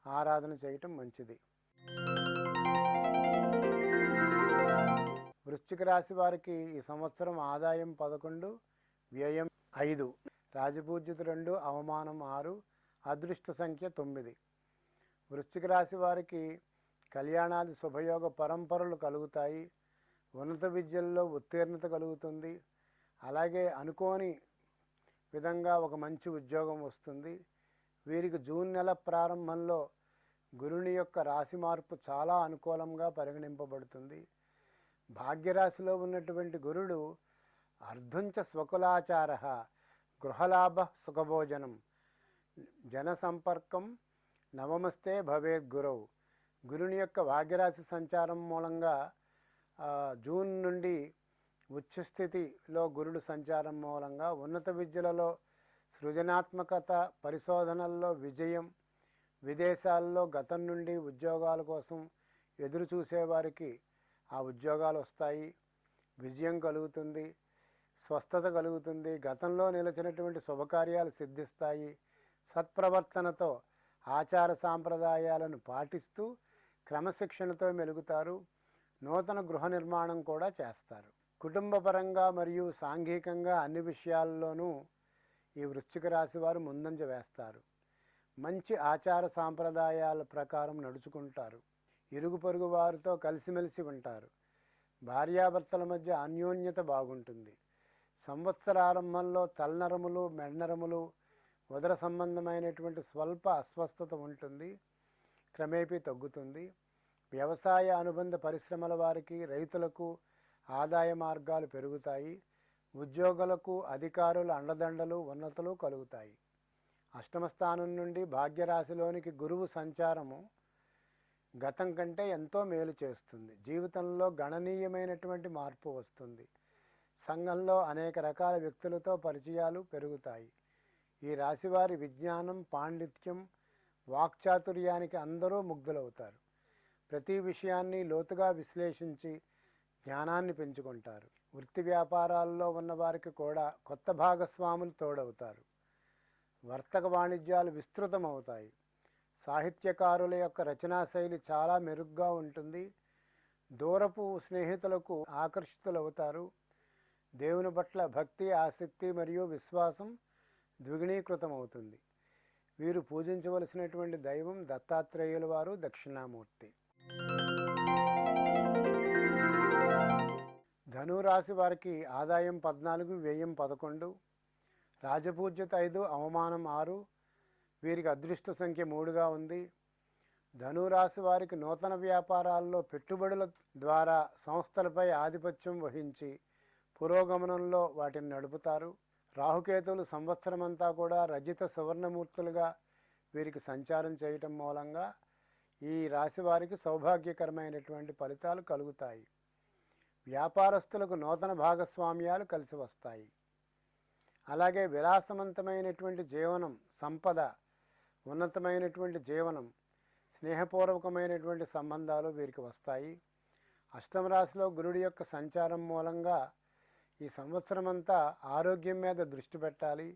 ఆరాధన చేయటం మంచిది. వృశ్చిక రాశి వారికి ఈ సంవత్సరం ఆదాయం 11, వ్యయం 5, రాజపూజ్యత 2, అవమానం 6, అదృష్ట సంఖ్య 9. వృశ్చిక రాశి వారికి కళ్యాణాది శుభయోగ పరంపరలు కలుగుతాయి. ఉన్నత విద్యల్లో ఉత్తీర్ణత కలుగుతుంది. అలాగే అనుకోని విధంగా ఒక మంచి ఉద్యోగం వస్తుంది. వీరికి జూన్ నెల ప్రారంభంలో గురుని యొక్క రాశి మార్పు చాలా అనుకూలంగా పరిగణింపబడుతుంది. భాగ్యరాశిలో ఉన్నటువంటి గురుడు అర్ధుంచ స్వకులాచార, గృహలాభ సుఖభోజనం, జన సంపర్కం నవమస్తే భవేద్ గురవు. గురుని యొక్క భాగ్యరాశి సంచారం మూలంగా జూన్ నుండి ఉచ్చస్థితిలో గురుడు సంచారం మూలంగా ఉన్నత విద్యలలో సృజనాత్మకత, పరిశోధనల్లో విజయం, విదేశాల్లో గతం నుండి ఉద్యోగాల కోసం ఎదురు చూసేవారికి ఆ ఉద్యోగాలు వస్తాయి. విజయం కలుగుతుంది. స్వస్థత కలుగుతుంది. గతంలో నిలిచినటువంటి శుభకార్యాలు సిద్ధిస్తాయి. సత్ప్రవర్తనతో ఆచార సాంప్రదాయాలను పాటిస్తూ క్రమశిక్షణతో మెలుగుతారు. నూతన గృహ నిర్మాణం కూడా చేస్తారు. కుటుంబపరంగా మరియు సాంఘికంగా అన్ని విషయాల్లోనూ ఈ వృశ్చిక రాశి వారు ముందంజ వేస్తారు. మంచి ఆచార సాంప్రదాయాల ప్రకారం నడుచుకుంటారు. ఇరుగు పొరుగు వారితో కలిసిమెలిసి ఉంటారు. భార్యాభర్తల మధ్య అన్యోన్యత బాగుంటుంది. సంవత్సరారంభంలో తలనరములు, మెడనరములు ఉదర సంబంధమైనటువంటి స్వల్ప అస్వస్థత ఉంటుంది, క్రమేపీ తగ్గుతుంది. వ్యవసాయ అనుబంధ పరిశ్రమల వారికి, రైతులకు ఆదాయ మార్గాలు పెరుగుతాయి. ఉద్యోగులకు అధికారుల అండదండలు, ఉన్నతులు కలుగుతాయి. అష్టమ స్థానం నుండి భాగ్యరాశిలోనికి గురువు సంచారము గతం కంటే ఎంతో మేలు చేస్తుంది. జీవితంలో గణనీయమైనటువంటి మార్పు వస్తుంది. సంఘంలో అనేక రకాల వ్యక్తులతో పరిచయాలు పెరుగుతాయి. ఈ రాశివారి విజ్ఞానం, పాండిత్యం, వాక్చాతుర్యానికి అందరూ ముగ్ధులవుతారు. ప్రతి విషయాన్ని లోతుగా విశ్లేషించి జ్ఞానాన్ని పెంచుకుంటారు. వృత్తి వ్యాపారాల్లో ఉన్నవారికి కూడా కొత్త భాగస్వాములు తోడవుతారు. వర్తక వాణిజ్యాలు విస్తృతమవుతాయి. సాహిత్యకారుల యొక్క రచనా శైలి చాలా మెరుగ్గా ఉంటుంది. దూరపు స్నేహితులకు ఆకర్షితులవుతారు. దేవుని పట్ల భక్తి, ఆసక్తి మరియు విశ్వాసం ద్విగుణీకృతమవుతుంది. వీరు పూజించవలసినటువంటి దైవం దత్తాత్రేయుల వారు, దక్షిణామూర్తి. ధనురాశి వారికి ఆదాయం 14, వ్యయం 11, రాజపూజ్యత 5, అవమానం 6. వీరికి అదృష్ట సంఖ్య 3గా ఉంది. ధనురాశి వారికి నూతన వ్యాపారాల్లో పెట్టుబడుల ద్వారా సంస్థలపై ఆధిపత్యం వహించి పురోగమనంలో వాటిని నడుపుతారు. రాహుకేతువులు సంవత్సరమంతా కూడా రజిత సువర్ణమూర్తులుగా వీరికి సంచారం చేయటం మూలంగా ఈ రాశి వారికి సౌభాగ్యకరమైనటువంటి ఫలితాలు కలుగుతాయి. వ్యాపారస్తులకు నూతన భాగస్వామ్యాలు కలిసి వస్తాయి. అలాగే విలాసవంతమైనటువంటి జీవనం, సంపద, ఉన్నతమైనటువంటి జీవనం, స్నేహపూర్వకమైనటువంటి సంబంధాలు వీరికి వస్తాయి. అష్టమ రాశిలో గురుడి యొక్క సంచారం మూలంగా ఈ సంవత్సరం అంతా ఆరోగ్యం మీద దృష్టి పెట్టాలి.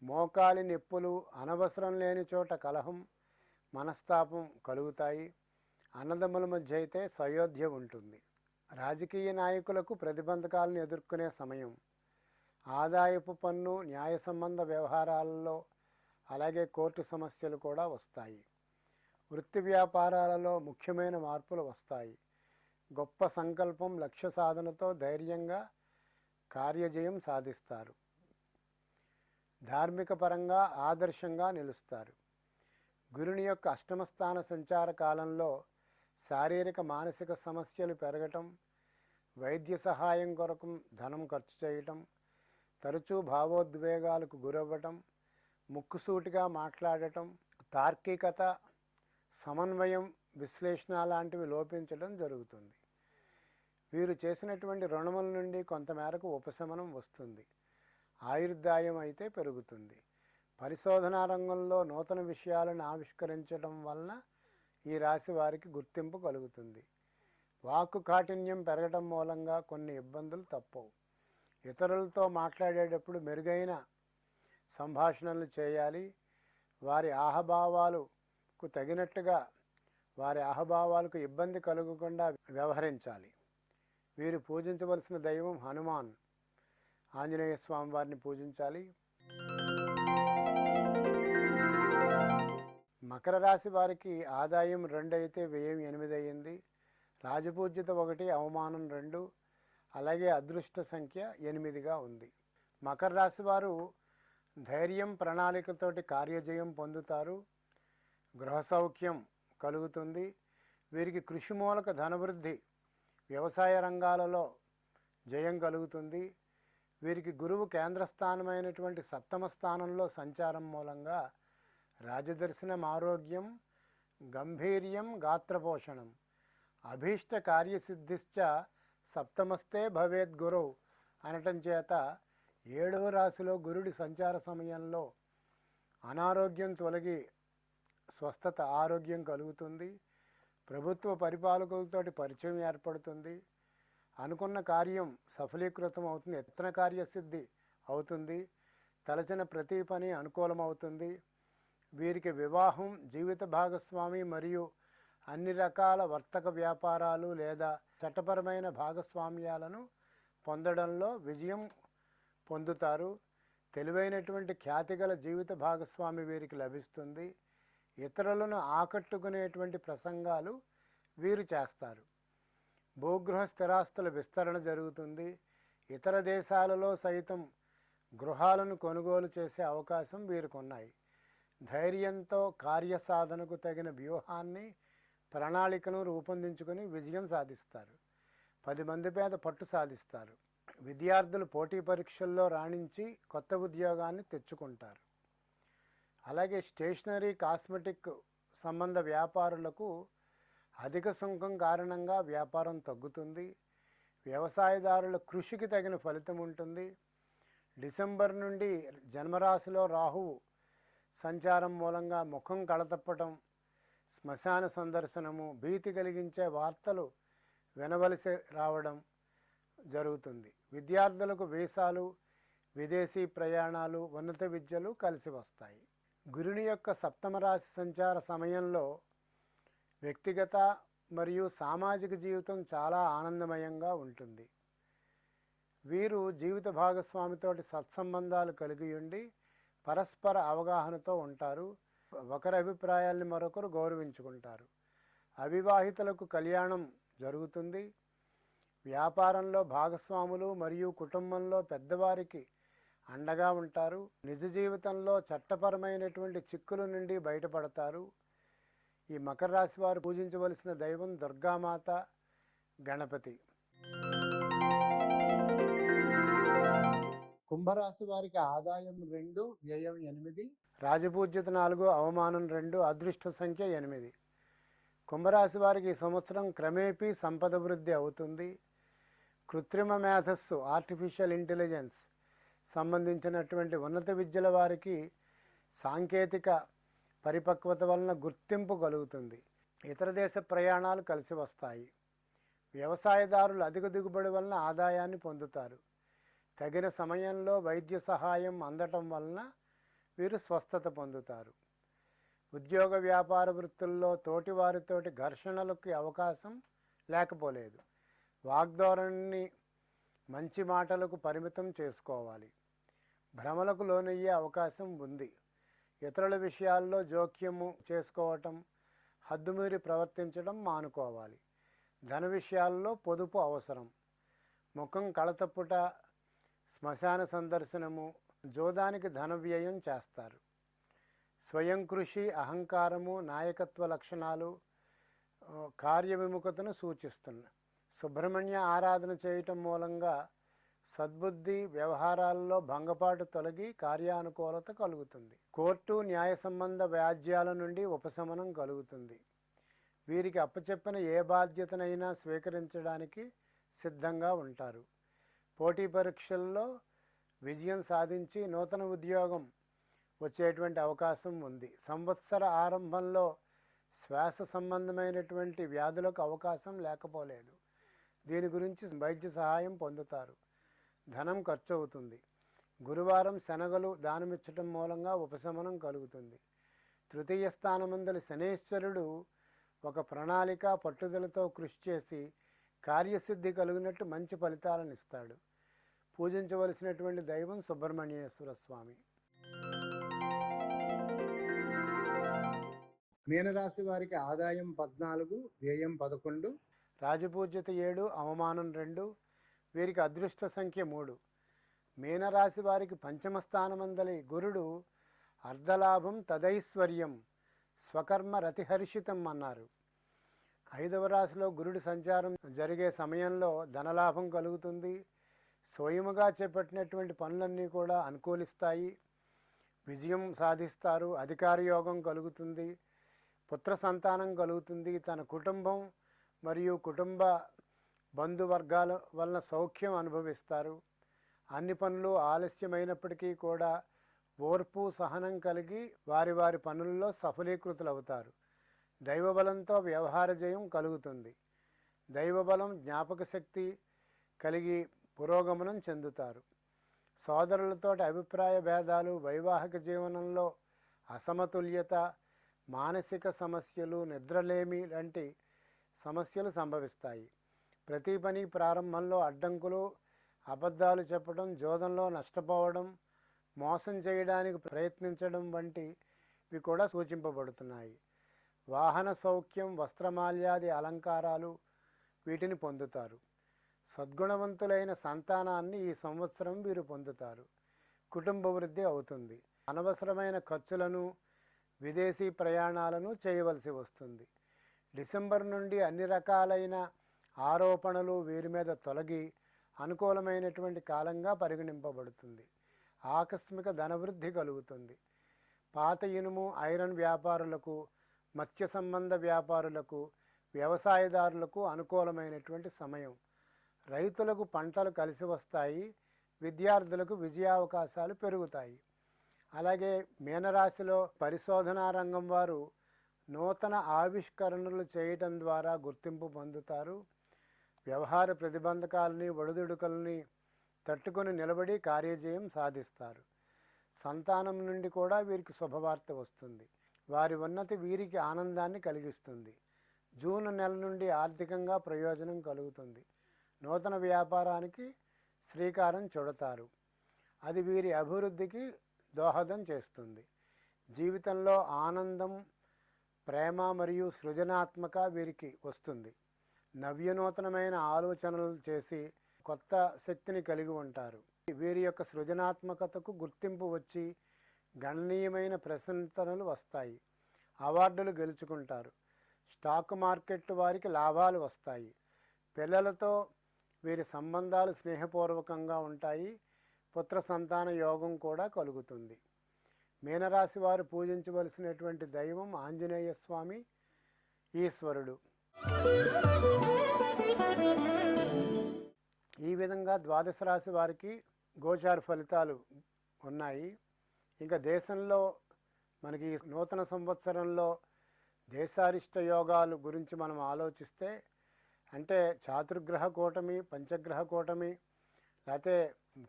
మోకాలి నొప్పులు, అనవసరం లేని చోట కలహం, మనస్తాపం కలుగుతాయి. అన్నదమ్ముల మధ్య అయితే సయోధ్య ఉంటుంది. రాజకీయ నాయకులకు ప్రతిబంధకాలను ఎదుర్కొనే సమయం. ఆదాయపు పన్ను, న్యాయ సంబంధ వ్యవహారాలలో అలాగే కోర్టు సమస్యలు కూడా వస్తాయి. వృత్తి వ్యాపారాలలో ముఖ్యమైన మార్పులు వస్తాయి. గొప్ప సంకల్పం, లక్ష్య సాధనతో ధైర్యంగా కార్యజయం సాధిస్తారు. ధార్మిక పరంగా ఆదర్శంగా నిలుస్తారు. గురుని యొక్క అష్టమ స్థాన సంచార కాలంలో శారీరక, మానసిక సమస్యలు పెరగటం, వైద్య సహాయం కొరకు ధనం ఖర్చు చేయటం, తరచూ భావోద్వేగాలకు గురవ్వటం, ముక్కుసూటిగా మాట్లాడటం, తార్కికత, సమన్వయం, విశ్లేషణ లాంటివి లోపించడం జరుగుతుంది. వీరు చేసినటువంటి రుణముల నుండి కొంతమేరకు ఉపశమనం వస్తుంది. ఆయుర్దాయం అయితే పెరుగుతుంది. పరిశోధనా రంగంలో నూతన విషయాలను ఆవిష్కరించడం వలన ఈ రాశి వారికి గుర్తింపు కలుగుతుంది. వాక్కు కాఠిన్యం పెరగడం మూలంగా కొన్ని ఇబ్బందులు తప్పవు. ఇతరులతో మాట్లాడేటప్పుడు మెరుగైన సంభాషణలు చేయాలి. వారి ఆహభావాలకు తగినట్టుగా, వారి ఆహభావాలకు ఇబ్బంది కలగకుండా వ్యవహరించాలి. వీరు పూజించవలసిన దైవం హనుమాన్, ఆంజనేయ స్వామి వారిని పూజించాలి. మకర రాశి వారికి ఆదాయం 2 అయితే వ్యయం 8 అయ్యింది. రాజపూజ్యత 1, అవమానం 2, అలాగే అదృష్ట సంఖ్య 8గా ఉంది. మకర రాశి వారు ధైర్యం, ప్రణాళికతోటి కార్యజయం పొందుతారు. గృహ సౌఖ్యం కలుగుతుంది. వీరికి కృషి మూలక ధనవృద్ధి, వ్యవసాయ రంగాలలో జయం కలుగుతుంది. వీరికి గురువు కేంద్రస్థానమైనటువంటి సప్తమ స్థానంలో సంచారం మూలంగా రాజదర్శనం, ఆరోగ్యం, గంభీర్యం, గాత్రపోషణం, అభీష్ట కార్యసిద్ధిశ్చ సప్తమస్తే భవేద్ గురువు అనటం చేత 7వ రాశిలో గురుడి సంచార సమయంలో అనారోగ్యం తొలగి స్వస్థత, ఆరోగ్యం కలుగుతుంది. ప్రభుత్వ పరిపాలకులతోటి పరిచయం ఏర్పడుతుంది. అనుకున్న కార్యం సఫలీకృతం అవుతుంది. యత్న కార్యసిద్ధి అవుతుంది. తలచిన ప్రతి పని అనుకూలమవుతుంది. వీరికి వివాహం, జీవిత భాగస్వామి మరియు అన్ని రకాల వర్తక వ్యాపారాలు లేదా చట్టపరమైన భాగస్వామ్యాలను పొందడంలో విజయం పొందుతారు. తెలివైనటువంటి ఖ్యాతిగల జీవిత భాగస్వామి వీరికి లభిస్తుంది. ఇతరులను ఆకట్టుకునేటువంటి ప్రసంగాలు వీరు చేస్తారు. భూగృహ స్థిరాస్తుల విస్తరణ జరుగుతుంది. ఇతర దేశాలలో సైతం గృహాలను కొనుగోలు చేసే అవకాశం వీరికున్నాయి. ధైర్యంతో కార్యసాధనకు తగిన వ్యూహాన్ని, ప్రణాళికను రూపొందించుకొని విజయం సాధిస్తారు. 10 మంది మీద పట్టు సాధిస్తారు. విద్యార్థులు పోటీ పరీక్షల్లో రాణించి కొత్త ఉద్యోగాన్ని తెచ్చుకుంటారు. అలాగే స్టేషనరీ, కాస్మెటిక్ సంబంధ వ్యాపారులకు అధిక సుంకం కారణంగా వ్యాపారం తగ్గుతుంది. వ్యవసాయదారుల కృషికి తగిన ఫలితం ఉంటుంది. డిసెంబర్ నుండి జన్మరాశిలో రాహువు సంచారం మూలంగా ముఖం కళతప్పటం, శ్మశాన సందర్శనము, భీతి కలిగించే వార్తలు వినవలసి రావడం జరుగుతుంది. విద్యార్థులకు వీసాలు, విదేశీ ప్రయాణాలు, ఉన్నత విద్యలు కలిసి వస్తాయి. గురుని యొక్క సప్తమ రాశి సంచార సమయంలో వ్యక్తిగత మరియు సామాజిక జీవితం చాలా ఆనందమయంగా ఉంటుంది. వీరు జీవిత భాగస్వామితోటి సత్సంబంధాలు కలిగి ఉండి పరస్పర అవగాహనతో ఉంటారు. ఒకరి అభిప్రాయాల్ని మరొకరు గౌరవించుకుంటారు. అవివాహితులకు కళ్యాణం జరుగుతుంది. వ్యాపారంలో భాగస్వాములు మరియు కుటుంబంలో పెద్దవారికి అండగా ఉంటారు. నిజ జీవితంలో చట్టపరమైనటువంటి చిక్కుల నుండి బయటపడతారు. ఈ మకర రాశి వారు పూజించవలసిన దైవం దుర్గామాత, గణపతి. కుంభరాశి వారికి ఆదాయం 2, వ్యయం 8, రాజపూజ్యత 4, అవమానం 2, అదృష్ట సంఖ్య 8. కుంభరాశి వారికి ఈ సంవత్సరం క్రమేపీ సంపద వృద్ధి అవుతుంది. కృత్రిమ మేధస్సు, ఆర్టిఫిషియల్ ఇంటెలిజెన్స్ సంబంధించినటువంటి ఉన్నత విద్యల వారికి సాంకేతిక పరిపక్వత వలన గుర్తింపు కలుగుతుంది. ఇతర దేశ ప్రయాణాలు కలిసి వస్తాయి. వ్యవసాయదారులు అధిక దిగుబడి వలన ఆదాయాన్ని పొందుతారు. తగిన సమయంలో వైద్య సహాయం అందటం వలన వీరు స్వస్థత పొందుతారు. ఉద్యోగ వ్యాపార వృత్తుల్లో తోటివారితోటి ఘర్షణలకి అవకాశం లేకపోలేదు. వాగ్ధోరణిని మంచి మాటలకు పరిమితం చేసుకోవాలి. భ్రమలకు లోనయ్యే అవకాశం ఉంది. ఇతరుల విషయాల్లో జోక్యము చేసుకోవటం, హద్దుమీరి ప్రవర్తించడం మానుకోవాలి. ధన విషయాల్లో పొదుపు అవసరం. ముఖం కళతప్పుట, శ్మశాన సందర్శనము, జోదానికి ధన వ్యయం చేస్తారు. స్వయం కృషి, అహంకారము, నాయకత్వ లక్షణాలు కార్య విముఖతను సూచిస్తున్నాయి. సుబ్రహ్మణ్య ఆరాధన చేయటం మూలంగా సద్బుద్ధి, వ్యవహారాల్లో భంగపాటు తొలగి కార్యానుకూలత కలుగుతుంది. కోర్టు, న్యాయ సంబంధ వ్యాజ్యాల నుండి ఉపశమనం కలుగుతుంది. వీరికి అప్పచెప్పిన ఏ బాధ్యతనైనా స్వీకరించడానికి సిద్ధంగా ఉంటారు. పోటీ పరీక్షల్లో విజయం సాధించి నూతన ఉద్యోగం వచ్చేటువంటి అవకాశం ఉంది. సంవత్సర ఆరంభంలో శ్వాస సంబంధమైనటువంటి వ్యాధులకు అవకాశం లేకపోలేదు. దీని గురించి వైద్య సహాయం పొందుతారు. ధనం ఖర్చు అవుతుంది. గురువారం శనగలు దానమిచ్చటం మూలంగా ఉపశమనం కలుగుతుంది. తృతీయ స్థానమందలి శనేశ్వరుడు ఒక ప్రణాళిక, పట్టుదలతో కృషి చేసి కార్యసిద్ధి కలిగినట్టు మంచి ఫలితాలను ఇస్తాడు. పూజించవలసినటువంటి దైవం సుబ్రహ్మణ్యేశ్వర స్వామి. మీనరాశి వారికి ఆదాయం 14, వ్యయం 11, రాజపూజ్యత 7, అవమానం 2. వీరికి అదృష్ట సంఖ్య 3. మీనరాశి వారికి పంచమ స్థానమందలి గురుడు అర్ధలాభం తదైశ్వర్యం స్వకర్మ రతిహర్షితం అన్నారు. 5వ రాశిలో గురుడి సంచారం జరిగే సమయంలో ధనలాభం కలుగుతుంది. స్వయముగా చేపట్టినటువంటి పనులన్నీ కూడా అనుకూలిస్తాయి. విజయం సాధిస్తారు. అధికార యోగం కలుగుతుంది. పుత్ర సంతానం కలుగుతుంది. తన కుటుంబం మరియు కుటుంబ బంధువర్గాల వలన సౌఖ్యం అనుభవిస్తారు. అన్ని పనులు ఆలస్యమైనప్పటికీ కూడా ఓర్పు, సహనం కలిగి వారి వారి పనుల్లో సఫలీకృతులవుతారు. దైవబలంతో వ్యవహార జయం కలుగుతుంది. దైవబలం, జ్ఞాపక శక్తి కలిగి పురోగమనం చెందుతారు. సోదరులతో అభిప్రాయ భేదాలు, వైవాహిక జీవనంలో అసమతుల్యత, మానసిక సమస్యలు, నిద్రలేమి లాంటి సమస్యలు సంభవిస్తాయి. ప్రతి పని ప్రారంభంలో అడ్డంకులు, అబద్ధాలు చెప్పడం, జోదంలో నష్టపోవడం, మోసం చేయడానికి ప్రయత్నించడం వంటివి కూడా సూచింపబడుతున్నాయి. వాహన సౌఖ్యం, వస్త్రమాల్యాది అలంకారాలు వీటిని పొందుతారు. సద్గుణవంతులైన సంతానాన్ని ఈ సంవత్సరం వీరు పొందుతారు. కుటుంబ వృద్ధి అవుతుంది. అనవసరమైన ఖర్చులను, విదేశీ ప్రయాణాలను చేయవలసి వస్తుంది. డిసెంబర్ నుండి అన్ని రకాలైన ఆరోపణలు వీరి మీద తొలగి అనుకూలమైనటువంటి కాలంగా పరిగణింపబడుతుంది. ఆకస్మిక ధనవృద్ధి కలుగుతుంది. పాత ఇనుము, ఐరన్ వ్యాపారులకు, మత్స్య సంబంధ వ్యాపారులకు, వ్యవసాయదారులకు అనుకూలమైనటువంటి సమయం. రైతులకు పంటలు కలిసి వస్తాయి. విద్యార్థులకు విజయావకాశాలు పెరుగుతాయి. అలాగే మీనరాశిలో పరిశోధనా రంగం వారు నూతన ఆవిష్కరణలు చేయటం ద్వారా గుర్తింపు పొందుతారు. వ్యవహార ప్రతిబంధకాలని, ఒడిదుడుకులని తట్టుకొని నిలబడి కార్యజయం సాధిస్తారు. సంతానం నుండి కూడా వీరికి శుభవార్త వస్తుంది. వారి ఉన్నతి వీరికి ఆనందాన్ని కలిగిస్తుంది. జూన్ నెల నుండి ఆర్థికంగా ప్రయోజనం కలుగుతుంది. నూతన వ్యాపారానికి శ్రీకారం చుడతారు. అది వీరి అభివృద్ధికి దోహదం చేస్తుంది. జీవితంలో ఆనందం, ప్రేమ మరియు సృజనాత్మక వీరికి వస్తుంది. నవ్యనూతనమైన ఆలోచనలు చేసి కొత్త శక్తిని కలిగి ఉంటారు. వీరి యొక్క సృజనాత్మకతకు గుర్తింపు వచ్చి గణనీయమైన ప్రశంసనలు వస్తాయి. అవార్డులు గెలుచుకుంటారు. స్టాక్ మార్కెట్ వారికి లాభాలు వస్తాయి. పిల్లలతో వీరి సంబంధాలు స్నేహపూర్వకంగా ఉంటాయి. పుత్ర సంతాన యోగం కూడా కలుగుతుంది. మీనరాశి వారు పూజించవలసినటువంటి దైవం ఆంజనేయ స్వామి, ఈశ్వరుడు. ఈ విధంగా ద్వాదశ రాశి వారికి గోచార ఫలితాలు ఉన్నాయి. ఇంకా దేశంలో మనకి నూతన సంవత్సరంలో దేశారిష్ట యోగాలు గురించి మనం ఆలోచిస్తే, అంటే చాతుర్గ్రహ కూటమి, పంచగ్రహ కూటమి, లేకపోతే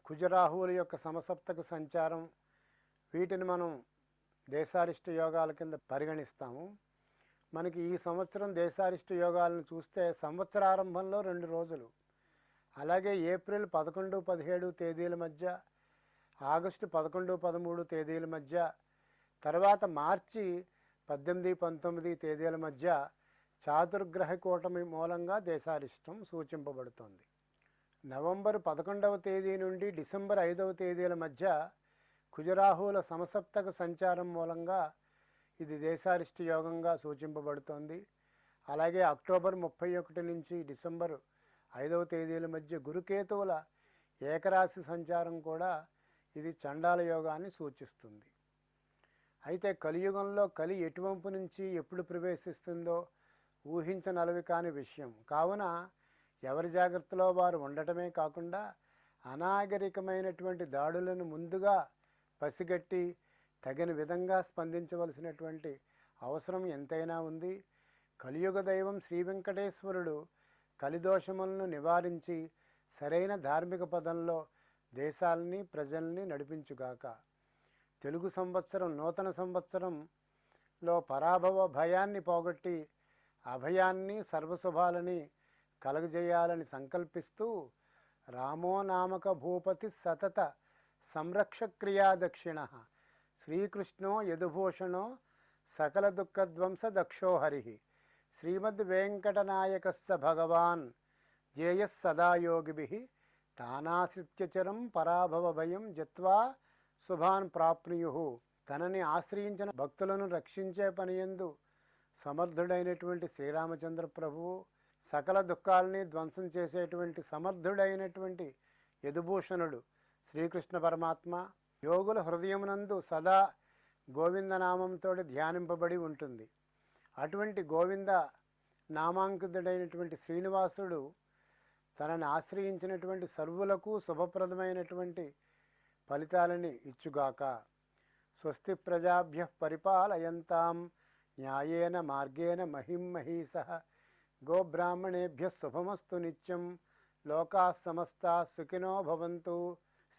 కుజరాహువుల యొక్క సమసప్తక సంచారం, వీటిని మనం దేశారిష్ట యోగాల కింద పరిగణిస్తాము. మనకి ఈ సంవత్సరం దేశారిష్ట యోగాలను చూస్తే సంవత్సరారంభంలో 2 రోజులు, అలాగే ఏప్రిల్ 11, 17 తేదీల మధ్య, ఆగస్టు 11, 13 తేదీల మధ్య, తర్వాత మార్చి 18, 19 తేదీల మధ్య చాతుర్గ్రహ కూటమి మూలంగా దేశారిష్టం సూచింపబడుతోంది. నవంబర్ 11వ తేదీ నుండి డిసెంబర్ 5వ తేదీల మధ్య కుజరాహువుల సమసప్తక సంచారం మూలంగా ఇది దేశారిష్ట యోగంగా సూచింపబడుతోంది. అలాగే అక్టోబర్ 31 నుంచి డిసెంబర్ 5వ తేదీల మధ్య గురుకేతువుల ఏకరాశి సంచారం కూడా ఇది చండాల యోగాన్ని సూచిస్తుంది. అయితే కలియుగంలో కలి ఎటువంపు నుంచి ఎప్పుడు ప్రవేశిస్తుందో ఊహించనలవి కాని విషయం. కావున ఎవరి జాగ్రత్తలో వారు ఉండటమే కాకుండా అనాగరికమైనటువంటి దాడులను ముందుగా పసిగట్టి తగిన విధంగా స్పందించవలసినటువంటి అవసరం ఎంతైనా ఉంది. కలియుగ దైవం శ్రీ వెంకటేశ్వరుడు కలిదోషములను నివారించి సరైన ధార్మిక పదంలో దేశాలని, ప్రజల్ని నడిపించుగాక. తెలుగు సంవత్సరం, నూతన సంవత్సరంలో పరాభవ భయాన్ని పోగొట్టి అభయాన్ని, సర్వశుభాలని కలగజేయాలని సంకల్పిస్తూ రామో నామక భూపతి సతత సంరక్షక్రియా దక్షిణ శ్రీకృష్ణో యదుభూషణో సకల దుఃఖధ్వంస దక్షో హరి శ్రీమద్ వెంకటనాయకస్య భగవాన్ జేయస్ సదా యోగిభిః తానాశ్రిత్యచరం పరాభవ భయం జత్వా శుభాన్ ప్రాప్నుయుః. తనని ఆశ్రయించిన భక్తులను రక్షించే పనియందు సమర్థుడైనటువంటి శ్రీరామచంద్ర ప్రభువు, సకల దుఃఖాలని ధ్వంసం చేసేటువంటి సమర్థుడైనటువంటి యదుభూషణుడు శ్రీకృష్ణ పరమాత్మ యోగుల హృదయమునందు సదా గోవిందనామంతో ధ్యానింపబడి ఉంటుంది. అటువంటి గోవింద నామాంకితుడైనటువంటి శ్రీనివాసుడు తనని ఆశ్రయించినటువంటి సర్వులకు శుభప్రదమైనటువంటి ఫలితాలని ఇచ్చుగాక. స్వస్తి ప్రజాభ్యః పరిపాలయంతాం న్యాయేన మార్గేణ మహిం మహీసః. గోబ్రాహ్మణేభ్యః శుభమస్తు నిత్యం. లోకాః సమస్తాః సుఖినో భవంతు.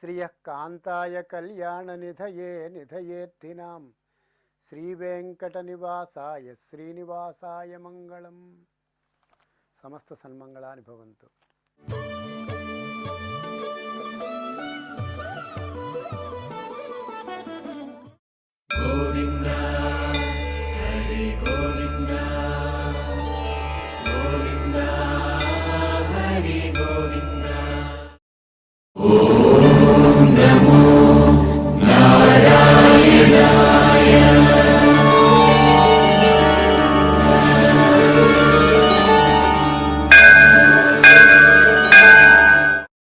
శ్రియః కాంతాయ కళ్యాణ నిధయే నిధయేర్థినాం. శ్రీవేంకటనివాసాయ శ్రీనివాసాయ మంగళం. సమస్త సన్మంగళాని భవంతు.